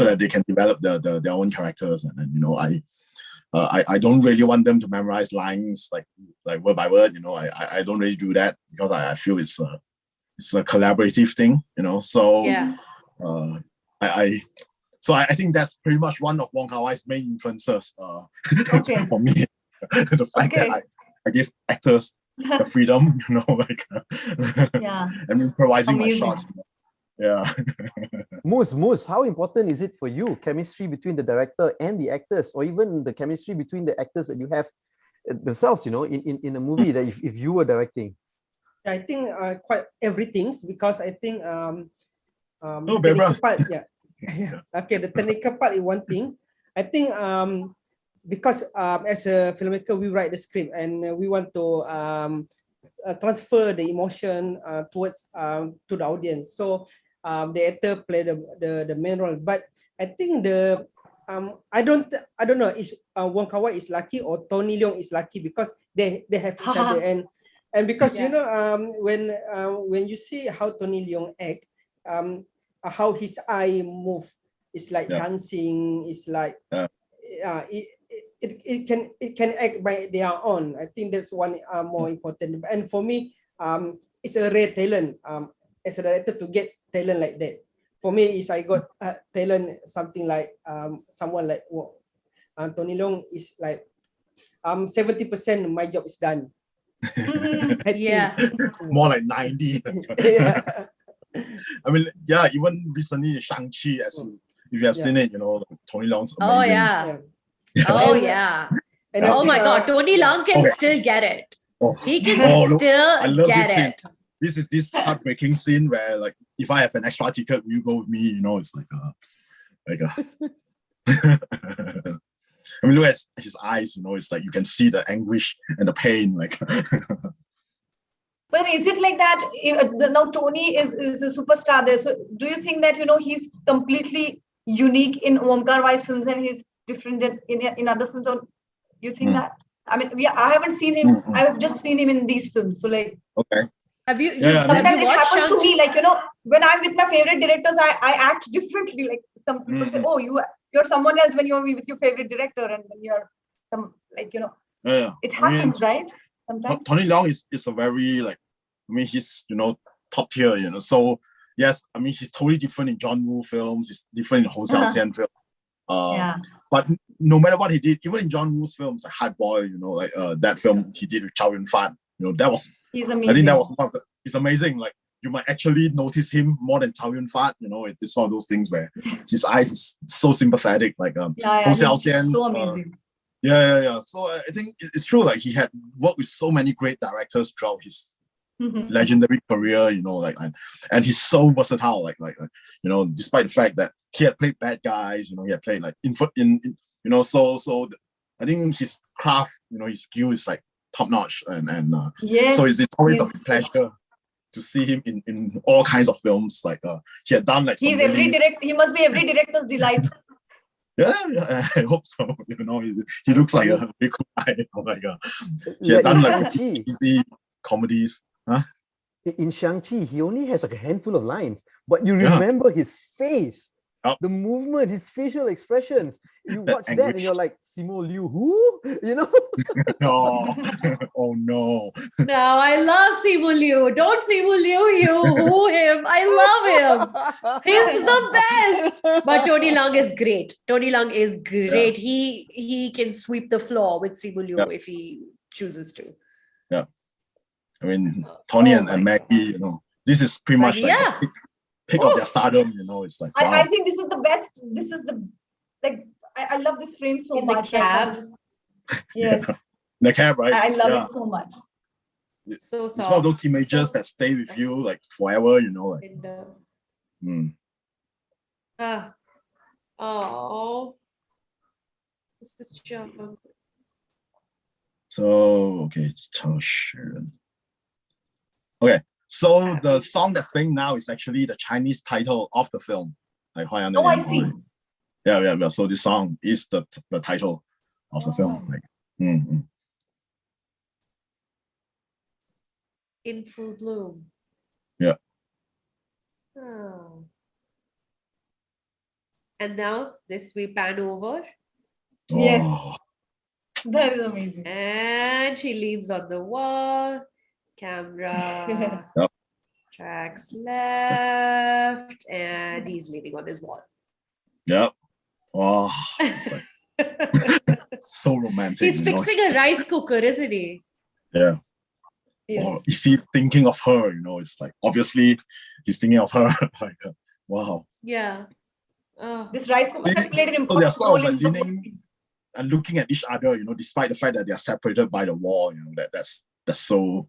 that they can develop their own characters, and then I don't really want them to memorize lines word by word. I don't really do that because I feel it's a collaborative thing. So I think that's pretty much one of Wong Kar Wai's main influences for me. The fact that I give actors the freedom, and improvising my shots. Yeah. Moose, how important is it for you, chemistry between the director and the actors, or even the chemistry between the actors that you have themselves, in a movie that if you were directing? I think quite everything, because I think Bebra. The technical part is one thing. I think because as a filmmaker, we write the script and we want to transfer the emotion towards to the audience. So the actor play the main role. But I think I don't know, is Wong Kar Wai is lucky or Tony Leung is lucky because they have each other, and because when you see how Tony Leung act, how his eye move, it's like dancing, it's like it can act by their own. I think that's one more important. And for me, it's a rare talent as a director to get talent like that. For me, is I got talent something like someone like Tony Leung is like 70% my job is done. More like 90. Even recently Shang-Chi, if you have seen it, Tony Leung's amazing. And oh my God, Tony Leung can still get it. He can still get it. This heartbreaking scene where if I have an extra ticket, will you go with me? It's look at his eyes. It's you can see the anguish and the pain. But is it like that? Now Tony is a superstar there. So do you think that he's completely unique in Wong Kar Wai's films and he's different than in other films? Or you think that? I haven't seen him. I've just seen him in these films. So okay. Have you? Sometimes it happens to me. When I'm with my favorite directors, I act differently. Some people say, "Oh, you're someone else when you're with your favorite director," and then you're some It happens, right? Sometimes. Tony Leung is a very he's top tier. So yes, he's totally different in John Woo films. He's different in Ho Xiaoxian films. Yeah. But no matter what he did, even in John Woo's films, like Hard Boy, you know, like that film he did with Chow Yun-fat, you know, that was, He's amazing. I think that was one of the, it's amazing. Like you might actually notice him more than Chow Yun-fat, you know, it's one of those things where his eyes is so sympathetic, like Hong Xiaoxian's, so amazing. Yeah. So I think it's true, like he had worked with so many great directors throughout his legendary career, you know, like, and he's so versatile, like you know, despite the fact that he had played bad guys, you know, he had played like in you know, so I think his craft, you know, his skill is like top notch, and yes, so it's always a pleasure to see him in all kinds of films. Like he had done like he must be every director's delight. Yeah, I hope so. You know, he looks like a very cool guy. You know, like he had done like easy comedies. Huh? In Shang-Chi, he only has like a handful of lines, but you remember his face, the movement, his facial expressions. You watch that and you're like, Simu Liu, who? You know? No. Oh no. No, I love Simu Liu. Don't Simu Liu you woo him. I love him. He's the best. But Tony Leung is great. Tony Leung is great. Yeah. He can sweep the floor with Simu Liu if he chooses to. Yeah. I mean, Tony and Maggie, you know, this is pretty much like the pick of their stardom, you know. It's like, wow. I think this is the best. This is the, like, I love this frame so much. The cab. Yes. The cab, right? I love it so much. So it's one of those images that stay with you like forever, you know. Like, oh. What's this jump? So, okay, Chao Shiren. Okay, so the song that's playing now is actually the Chinese title of the film. Like, oh, I see. Yeah. So this song is the title of the film. Like, In Full Bloom. Yeah. Oh. And now this we pan over. Yes. That is amazing. And she leans on the wall. Camera tracks left, and he's leaning on his wall. Yep. Oh, it's like so romantic. He's fixing a rice cooker, isn't he? Yeah. Yes. Or is he thinking of her? You know, it's like obviously he's thinking of her. Like, wow. Yeah. Oh. This rice cooker has played an So they're important sort role of like leaning and looking at each other, you know, despite the fact that they are separated by the wall. You know, that's so,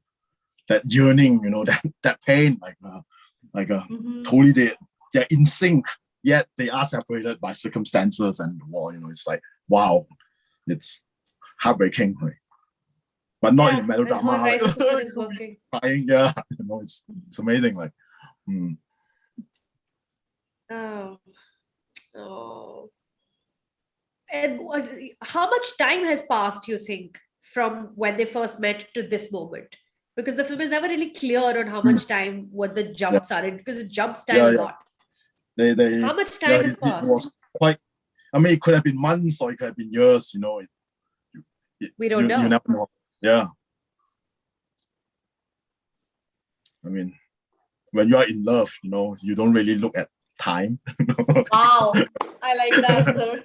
that yearning, you know, that pain, totally they're in sync, yet they are separated by circumstances and the wall. You know, it's like, wow, it's heartbreaking, right? But not in melodrama. Rice cooker is working. Crying, yeah, you know, it's amazing. Like, Oh. And how much time has passed, you think, from when they first met to this moment? Because the film is never really clear on how much time, what the jumps are in, because it jumps time a lot. How much time has passed? It was quite, I mean, it could have been months or it could have been years, you know. We don't know. You never know. Yeah. I mean, when you are in love, you know, you don't really look at time. Wow, I like that, sir.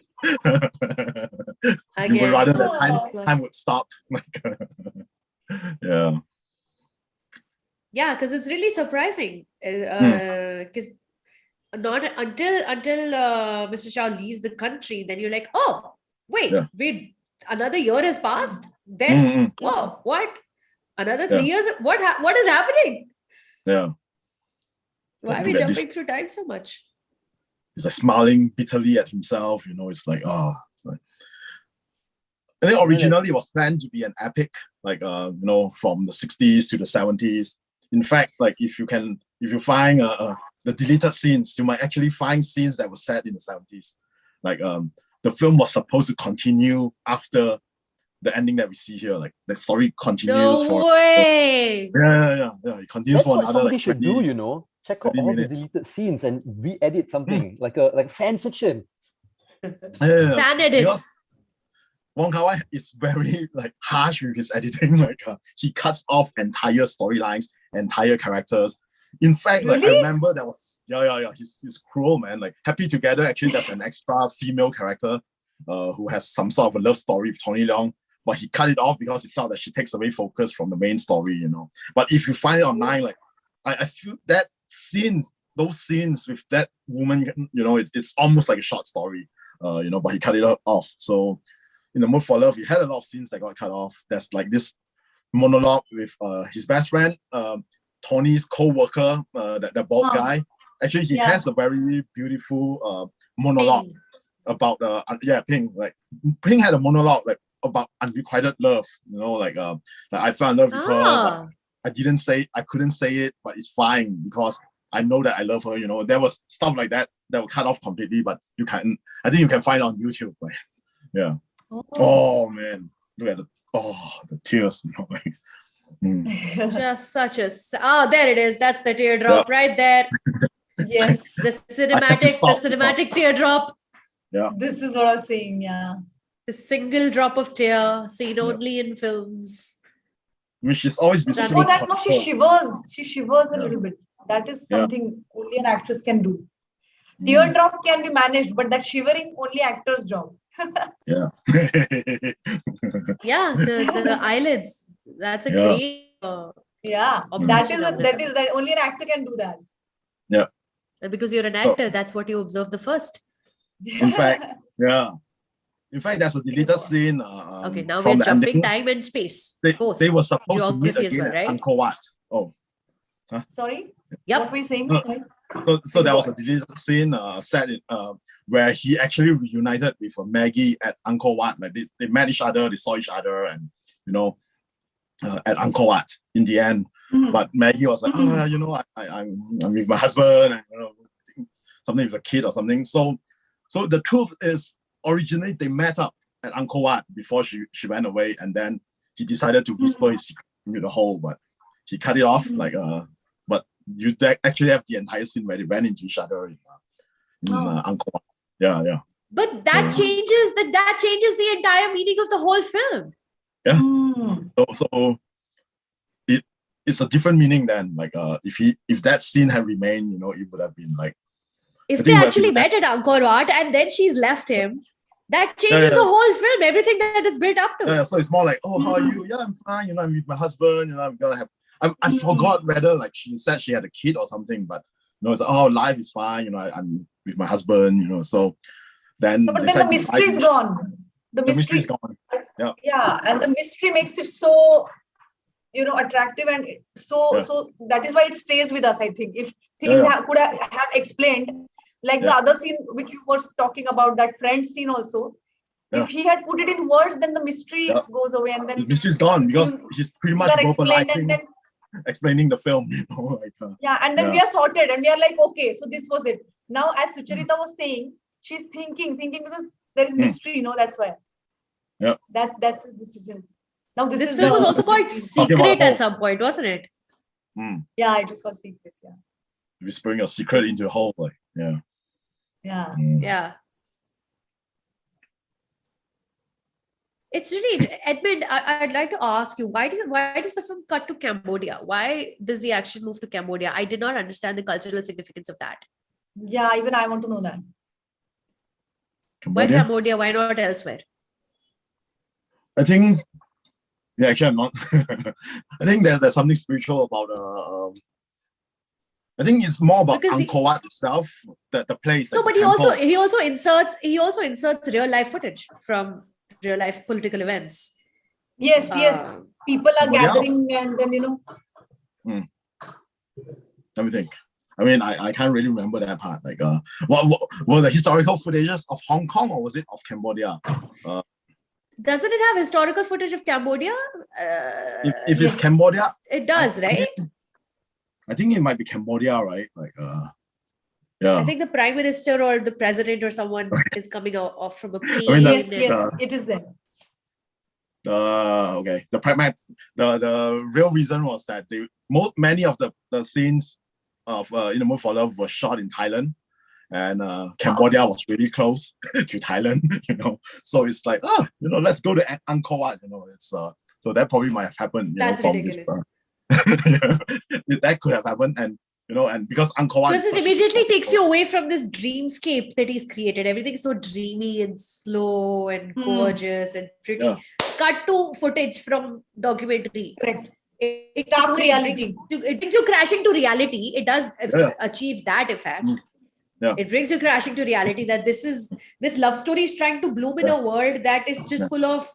You would rather that time would stop. Yeah. Yeah, because it's really surprising. Because not until Mr. Chow leaves the country, then you're like, oh, wait, another year has passed. Then, whoa, what? Another 3 years? What is happening? Yeah. Why are we jumping through time so much? He's like smiling bitterly at himself, you know, it's like, I think originally it was planned to be an epic, like, you know, from the 60s to the 70s. In fact, like if you find the deleted scenes, you might actually find scenes that were set in the 70s. Like the film was supposed to continue after the ending that we see here. Like the story continues No way. Yeah. It continues for another somebody like should 20, do, you know. Check out all minutes. the deleted scenes and re-edit something like a fan fiction. Fan edit. Because Wong Kar Wai is very like harsh with his editing. Like he cuts off entire storylines, entire characters. In fact, like I Really? remember that was he's cruel, man. Like Happy Together, actually there's an extra female character who has some sort of a love story with Tony Leung, but he cut it off because he felt that she takes away focus from the main story, you know. But if you find it online, like I feel that those scenes with that woman, you know, it's almost like a short story, you know, but he cut it off. So in The Mood for Love, he had a lot of scenes that got cut off. There's like this monologue with his best friend, Tony's co-worker, that bald guy. Actually, he has a very beautiful monologue about Ping. Like Ping had a monologue like about unrequited love. You know, like I fell in love with her, but I couldn't say it, but it's fine because I know that I love her. You know, there was stuff like that were cut off completely, but you can. I think you can find it on YouTube. Like, yeah. Oh man, look at the tears. You know, like, Just such a there it is. That's the teardrop right there. Yes. The cinematic teardrop. Yeah. This is what I was saying. Yeah. The single drop of tear seen only in films. I mean, she's always been. Oh, that no, she shivers. She shivers a little bit. That is something only an actress can do. Teardrop can be managed, but that shivering only actor's job. Yeah. Yeah, the eyelids. That's a great. Yeah, that only an actor can do that. Yeah. Because you're an actor, that's what you observe the first. In fact, there's a deleted scene. Okay, now we're jumping time and space. They were supposed to meet Geography again right? at Angkor Wat. Oh. Sorry? Yep. What were you saying? So there was a deleted scene set in, where he actually reunited with Maggie at Angkor Wat. Like they met each other, they saw each other, and you know, at Angkor Wat in the end. But Maggie was like, you know, I'm with my husband, and you know, something with a kid or something. So the truth is, originally they met up at Angkor Wat before she went away, and then he decided to whisper his secret into the hole, but he cut it off. Like but you actually have the entire scene where they ran into each other in Angkor Wat. Yeah. But that changes the entire meaning of the whole film. Yeah. So it's a different meaning then. Like if that scene had remained, you know, it would have been like, if they actually met at Angkor Wat and then she's left him, that changes the whole film, everything that it's built up to. Yeah, so it's more like, oh, how are you? Yeah, I'm fine. You know, I'm with my husband. You know, I'm gonna have. I forgot whether like she said she had a kid or something, but you know, it's like, oh, life is fine. You know, I'm with my husband. You know, so then. But then the mystery is gone. The mystery is gone. Yeah. Yeah, and the mystery makes it so, you know, attractive, and so that is why it stays with us. I think if things could have explained, like the other scene which you were talking about, that friend scene also. If he had put it in words, then the mystery goes away, and then the mystery is gone because he's pretty much verbalizing, explaining the film. You know, like, and then we are sorted, and we are like, okay, so this was it. Now, as Sucharita was saying, she's thinking because there is mystery. You know, that's why. Yeah. That's his decision. Now this film was also called Secret at some point, wasn't it? Yeah, it was called Secret. Yeah. Whispering a secret into the hole, like Yeah. It's really, Edmund, I'd like to ask you, why does the film cut to Cambodia? Why does the action move to Cambodia? I did not understand the cultural significance of that. Yeah, even I want to know that. Cambodia? Why Cambodia? Why not elsewhere? I think, actually I'm not. I think there's something spiritual about I think it's more about Angkor Wat itself, the place. No, but he also inserts real life footage from real life political events. Yes. People are gathering, and then you know. Let me think. I mean, I can't really remember that part. Like, what were the historical footages of Hong Kong, or was it of Cambodia? Doesn't it have historical footage of Cambodia? If it's Cambodia, it does, right? I think it might be Cambodia, right? Like, yeah. I think the prime minister or the president or someone is coming off from a plane. I mean, yes, it is there. Okay. The real reason was that many of the scenes of In the Mood for Love were shot in Thailand, and Cambodia was really close to Thailand. You know, so it's like, you know, let's go to Angkor Wat. You know, it's so that probably might have happened. That's ridiculous. That could have happened, and and because Angkor Wat Because it immediately takes you away from this dreamscape that he's created. Everything's so dreamy and slow and gorgeous and pretty. Cut to footage from documentary. Correct. It Stark reality. It brings you crashing to reality. It does achieve that effect. It brings you crashing to reality that this love story is trying to bloom in a world that is just full of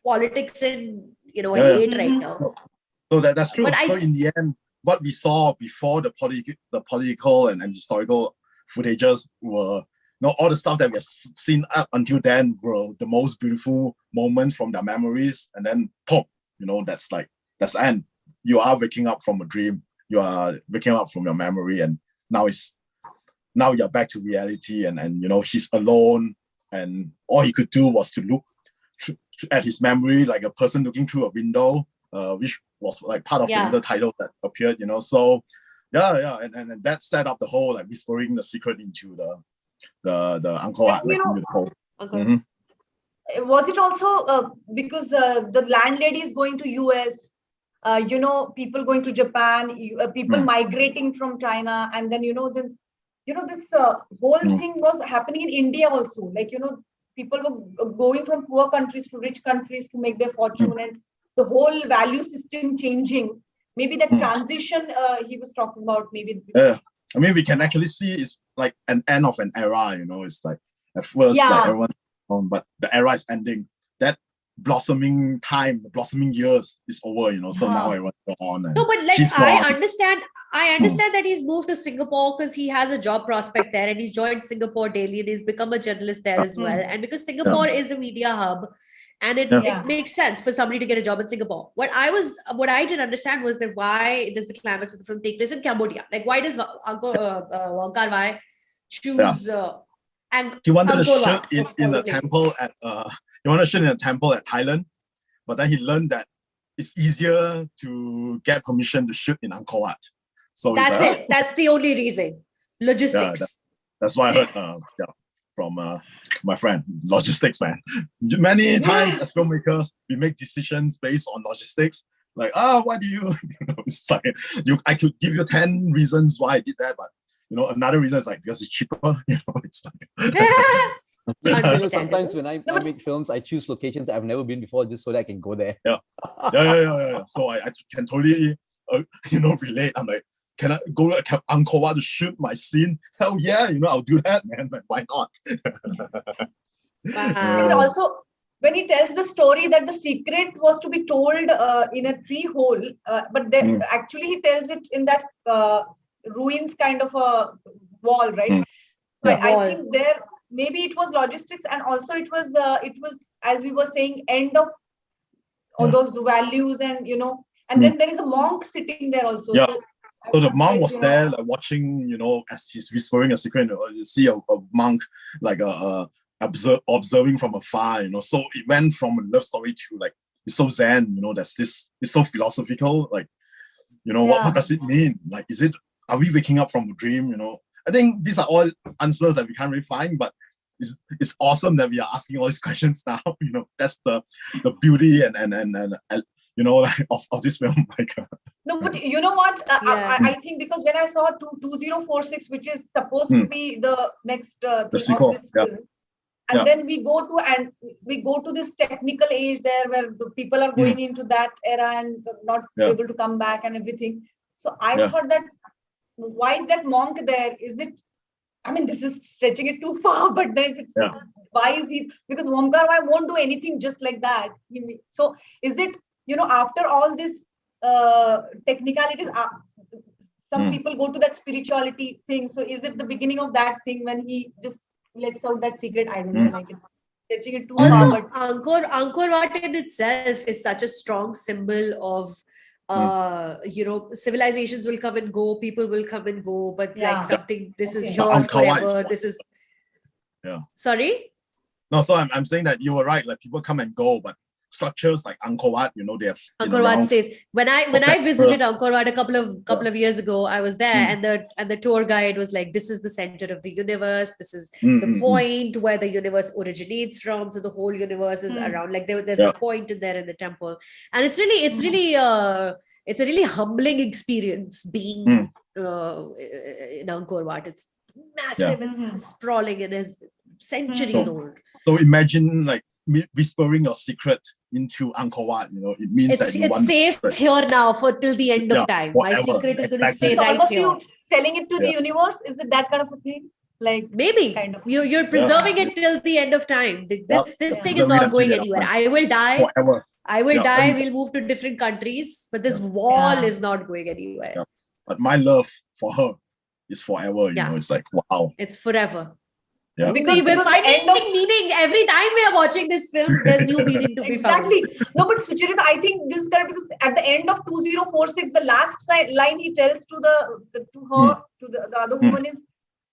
politics and hate right now. So that's true. So in the end, what we saw before the political and historical footages were all the stuff that we have seen up until then were the most beautiful moments from their memories, and then pop, that's the end. You are waking up from a dream. You are waking up from your memory, and now you're back to reality, and he's alone, and all he could do was to look at his memory like a person looking through a window, which was like part of the intertitle that appeared, So and that set up the whole like whispering the secret into the Angkor Wat. Was it also because the landlady is going to US? People going to Japan, people migrating from China, and then this whole thing was happening in India also. Like people were going from poor countries to rich countries to make their fortune, and the whole value system changing. Maybe that transition he was talking about. Maybe. I mean, we can actually see it's like an end of an era. It's like at first like everyone, but the era is ending. That blossoming time, the blossoming years is over, so now everyone's gone. No, but like I understand that he's moved to Singapore because he has a job prospect there, and he's joined Singapore Daily, and he's become a journalist there as well. And because Singapore is a media hub, and it makes sense for somebody to get a job in Singapore. What I didn't understand was that why does the climax of the film take place in Cambodia? Like, why does Wong Kar Wai choose he wanted to shoot in a temple at he wanted to shoot in a temple at Thailand, but then he learned that it's easier to get permission to shoot in Angkor Wat. So that's it. That's the only reason. Logistics. That's why I heard from my friend, logistics man. Many times as filmmakers, we make decisions based on logistics. Like, why do you? It's like I could give you 10 reasons why I did that, but another reason is like because it's cheaper. It's like. Sometimes when I make films, I choose locations I've never been before just so that I can go there. Yeah. So I can totally relate. I'm like, can I go to Angkor Wat to shoot my scene? Hell yeah, I'll do that, man. Like, why not? And also, when he tells the story that the secret was to be told in a tree hole, but then actually he tells it in that ruins kind of a wall, right? So I think there maybe it was logistics, and also it was as we were saying, end of all those values, and and then there is a monk sitting there also. Yeah. So the monk was there, like watching, as he's whispering a secret. You see a monk like observing from afar. So it went from a love story to like it's so zen. There's this. It's so philosophical. Like, what does it mean? Like, are we waking up from a dream? I think these are all answers that we can't really find, but it's awesome that we are asking all these questions now. That's the beauty and of this film. Like, no, but you know what? I think because when I saw 2046, which is supposed to be the next the sequel, of this film, and then we go to this technical age there where the people are going into that era and not able to come back and everything. So I thought that why is that monk there? Is it? I mean, this is stretching it too far, but then why is he? Because Wong Kar Wai won't do anything just like that. So is it? After all this technicalities, some people go to that spirituality thing. So is it the beginning of that thing when he just lets out that secret? I don't know. Like it's stretching it too far. But Angkor Wat in itself is such a strong symbol of. Civilizations will come and go, people will come and go, but like something, this is here forever. This is. Sorry. No, so I'm saying that you were right. Like people come and go, but structures like Angkor Wat, they have Angkor Wat stays. When I visited Angkor Wat a couple of years ago, I was there, and the tour guide was like, "This is the center of the universe. This is the point where the universe originates from. So the whole universe is around. Like there's a point in there in the temple, and it's a really humbling experience being in Angkor Wat. It's massive and sprawling. It is centuries old. So imagine like whispering your secret into Angkor Wat. It means that it's safe here now for till the end of time. My forever. secret is going to stay It's right almost here. you telling it to the universe. Is it that kind of a thing? Like Maybe kind of. you're preserving it till the end of time. This thing is not going anywhere. I will die. Forever. I will die. We'll move to different countries, but this wall is not going anywhere. Yeah. But my love for her is forever. It's like wow. It's forever. Yeah. Because we're finding meaning every time we are watching this film. There's new meaning to be found. Exactly. No, but Sucharita, I think this is correct because at the end of 2046, the last line he tells to the other woman is,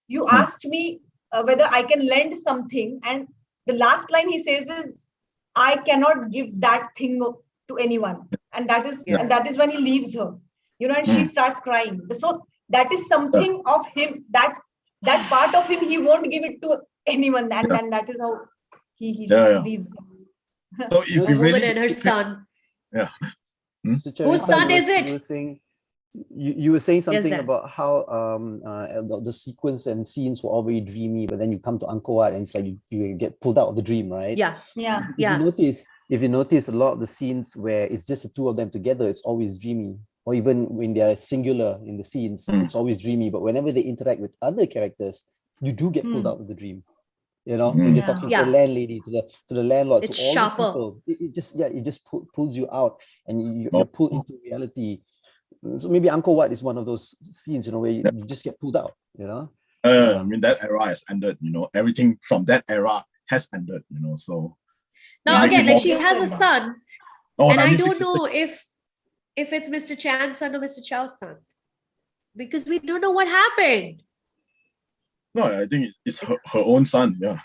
"You asked me whether I can lend something," and the last line he says is, "I cannot give that thing to anyone," and that is when he leaves her. And she starts crying. So that is something of him that part of him he won't give it to anyone, and that is how he just leaves them. So if a you woman really, and her son. Yeah. Whose son is it? You were saying something Zach. about how the sequence and scenes were all very dreamy, but then you come to Angkor Wat and it's like you get pulled out of the dream, right? Yeah. If you notice a lot of the scenes where it's just the two of them together, it's always dreamy. Or even when they're singular in the scenes, it's always dreamy. But whenever they interact with other characters, you do get pulled out of the dream. When you're talking to the landlady, to the landlord, it's to all sharper. these people, it just pulls you out and you're pulled into reality. So maybe Angkor Wat is one of those scenes, where you just get pulled out. I mean, that era has ended. Everything from that era has ended. So now again, like she has a son, and I don't 1966. know if it's Mr. Chan's son or Mr. Chow's son, because we don't know what happened. No, I think it's her own son. Yeah.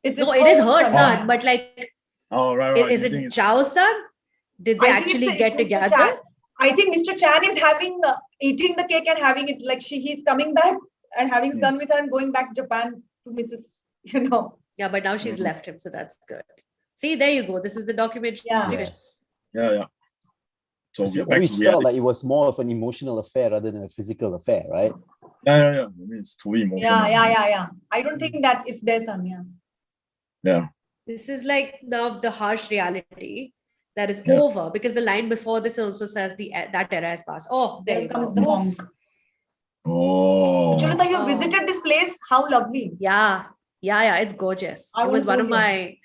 It is her son, but like, right. Is it Chow's son? Did they actually get together? I think Mr. Chan is eating the cake and having it like he's coming back and having son with her and going back to Japan to Mrs. Yeah, but now she's left him, so that's good. See, there you go. This is the documentary. Yeah. So we always felt like it was more of an emotional affair rather than a physical affair, right? Yeah. I mean, it's too emotional. Yeah. I don't think that it's their son. Yeah. This is like now the harsh reality that it's over, because the line before this also says that era has passed. Oh, there comes the monk. Oh. Sucharita, you visited this place? How lovely. Yeah. It's gorgeous. It was one of my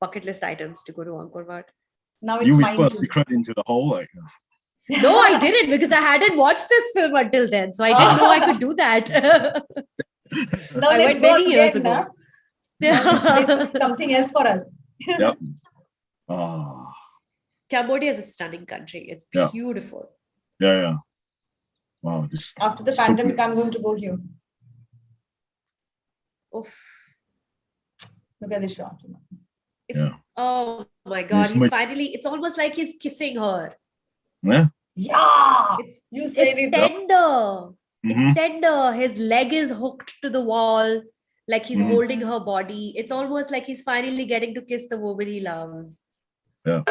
bucket list items to go to Angkor Wat. Now it's you whisper a secret into the hole, like. No, I didn't, because I hadn't watched this film until then, so I didn't know I could do that. Now I went many years ago. Something else for us. Yep. Cambodia is a stunning country. It's beautiful. Yeah. Wow. After the pandemic, I'm going to go here. Oof. Look at this shot. Oh my God. It's almost like he's kissing her. Yeah. Yeah. It's tender. It's tender. His leg is hooked to the wall, like he's holding her body. It's almost like he's finally getting to kiss the woman he loves. Yeah.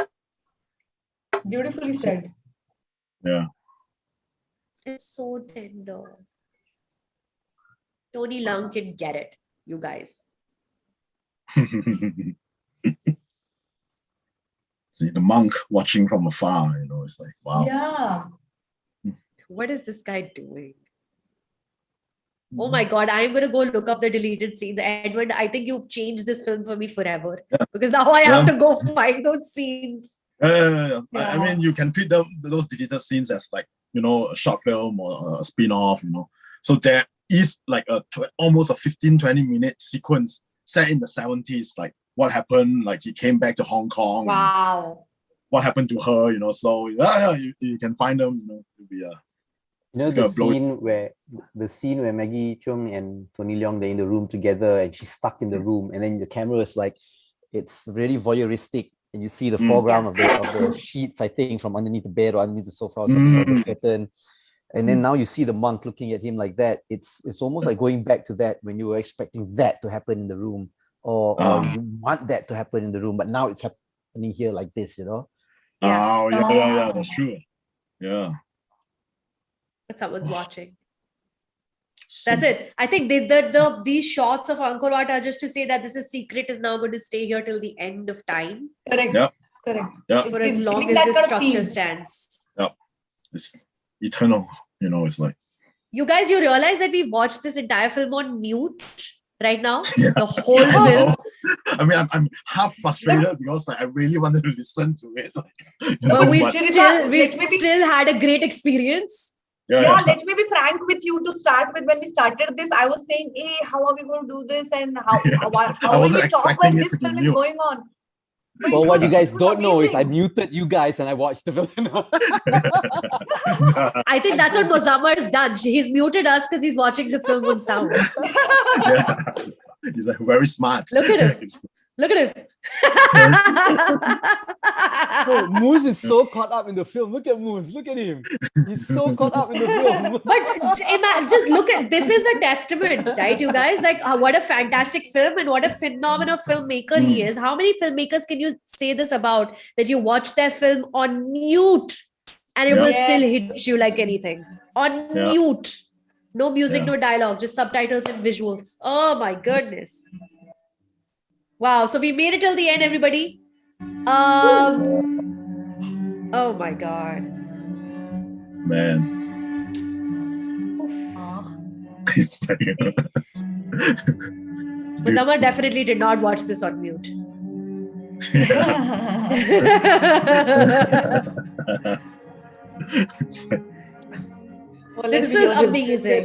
Beautifully said. Yeah. It's so tender. Tony Leung can get it, you guys. See the monk watching from afar, it's like, wow. Yeah. What is this guy doing? Oh my God, I'm going to go look up the deleted scenes. Edmund, I think you've changed this film for me forever. Because now I have to go find those scenes. I mean, you can treat those deleted scenes as like, a short film or a spin-off, So there is like almost a 15-20 minute sequence set in the 70s, like what happened, like he came back to Hong Kong. Wow. What happened to her, So you can find them, it'll be the scene where Maggie Cheung and Tony Leung, they're in the room together and she's stuck in the room, and then the camera is like, it's really voyeuristic, and you see the foreground of the sheets, I think, from underneath the bed or underneath the sofa or something, or the curtain. And then now you see the monk looking at him like that. It's almost like going back to that when you were expecting that to happen in the room, or you want that to happen in the room, but now it's happening here like this, Yeah, that's true. Yeah. that someone's watching. That's it. I think these shots of Angkor Wat are just to say that this is secret is now going to stay here till the end of time. Correct. Yeah. Correct. Yeah. For It's as long giving as that this kind of structure feel. stands. Yeah. It's eternal. You know, it's like. You guys, you realize that we watched this entire film on mute right now? Yeah. The whole film. I mean, I'm half frustrated because like I really wanted to listen to it. Like, you know, But we but- still had a great experience. Yeah, let me be frank with you to start with. When we started this, I was saying, hey, how are we going to do this? And how I will wasn't we talk expecting when it this to be film is mute. going on? But Well, it what was- you guys it was don't know is I amazing. muted you guys and I watched the film. I think that's what Muzzamer's done. He's muted us because he's watching the film on sound. Yeah. He's like very smart. Look at him. Look at him. No, Moose is so caught up in the film. Look at Moose. Look at him. He's so caught up in the film. But just look at this is a testament, right, you guys? Like what a fantastic film and what a phenomenal filmmaker he is. How many filmmakers can you say this about that you watch their film on mute and it will still hit you like anything? On mute. No music, no dialogue, just subtitles and visuals. Oh my goodness. Wow. So we made it till the end, everybody. Oh my God. Man. It's like, Muzzamer definitely did not watch this on mute. Well, This let's was be amazing.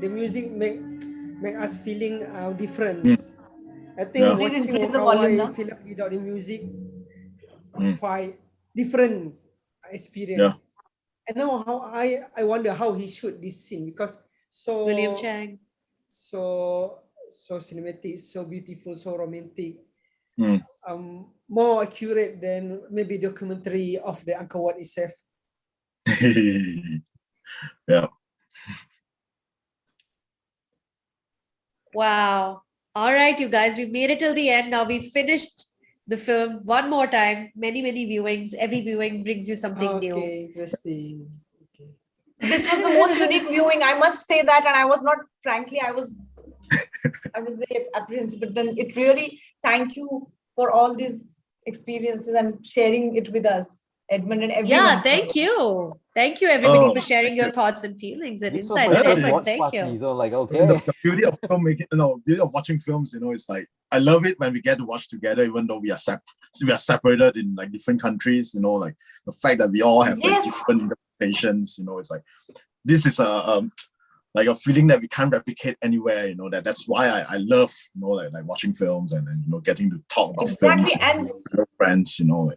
The music make us feeling different. I think Yeah. Please watching increase the Wong Kar volume Wai now. film without the music is quite different experience. Yeah. And now I wonder how he shoot this scene because William Chang. so cinematic, so beautiful, so romantic. Mm. More accurate than maybe documentary of the Angkor Wat itself. Yeah. Wow. All right, you guys, we made it till the end. Now we finished the film one more time. Many, many viewings. Every viewing brings you something new. Okay, interesting. Okay. This was the most unique viewing. I must say that, and I was not. Frankly, I was very apprehensive. But then it really. Thank you for all these experiences and sharing it with us, Edmund and everyone. Yeah, thank you. Thank you, everybody, Oh, for sharing your thoughts and feelings and This was insights. my and first effort. watch Thank party, you. so like, I okay. mean, the beauty of filmmaking, beauty of watching films, it's like I love it when we get to watch together, even though we are separated in like different countries. Like the fact that we all have like different interpretations. It's like this is like a feeling that we can't replicate anywhere. That's why I love like watching films and getting to talk about films and with friends. And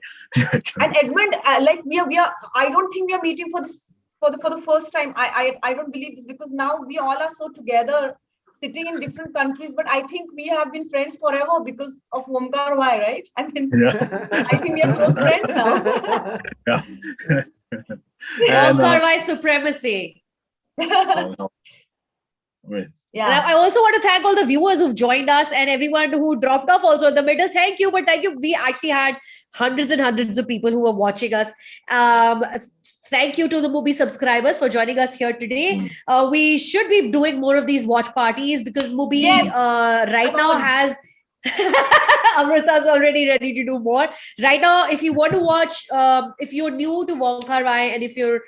Edmund, like we are. I don't think we are meeting for this for the first time. I don't believe this because now we all are so together, sitting in different countries. But I think we have been friends forever because of Wong Kar Wai, right? I mean, I think we are close friends now. Yeah. Wong Kar Wai supremacy. Yeah. And I also want to thank all the viewers who've joined us and everyone who dropped off also in the middle. Thank you. But thank you. We actually had hundreds and hundreds of people who were watching us. Thank you to the MUBI subscribers for joining us here today. We should be doing more of these watch parties because MUBI right now has... Amruta's already ready to do more. Right now, if you want to watch, if you're new to Wong Kar Wai and if you're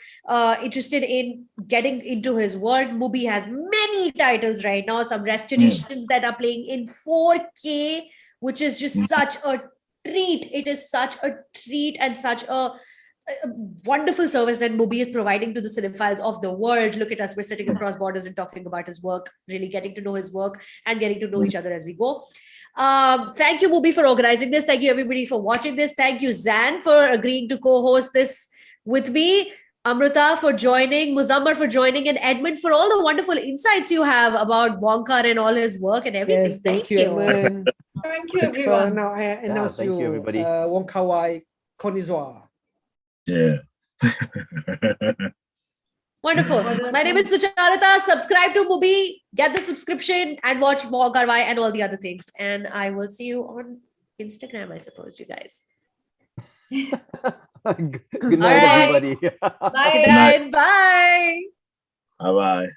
interested in getting into his world, MUBI has many titles right now, some restorations that are playing in 4K, which is just such a treat. It is such a treat and such a wonderful service that MUBI is providing to the cinephiles of the world. Look at us, we're sitting across borders and talking about his work, really getting to know his work and getting to know each other as we go. Thank you, MUBI, for organizing this. Thank you, everybody, for watching this. Thank you, Zan, for agreeing to co-host this with me. Amruta for joining, Muzzamer for joining, and Edmund for all the wonderful insights you have about Wong Kar and all his work and everything. Yes, thank you, Edmund. Thank you, everyone. Now I announce thank you, everybody. Wong Kar Wai Konnichiwa. Yeah. Wonderful. My name is Sucharita. Subscribe to MUBI, get the subscription, and watch Wong Kar Wai and all the other things. And I will see you on Instagram, I suppose, you guys. Good night, All right. everybody. Bye. Good night. Bye. Bye bye.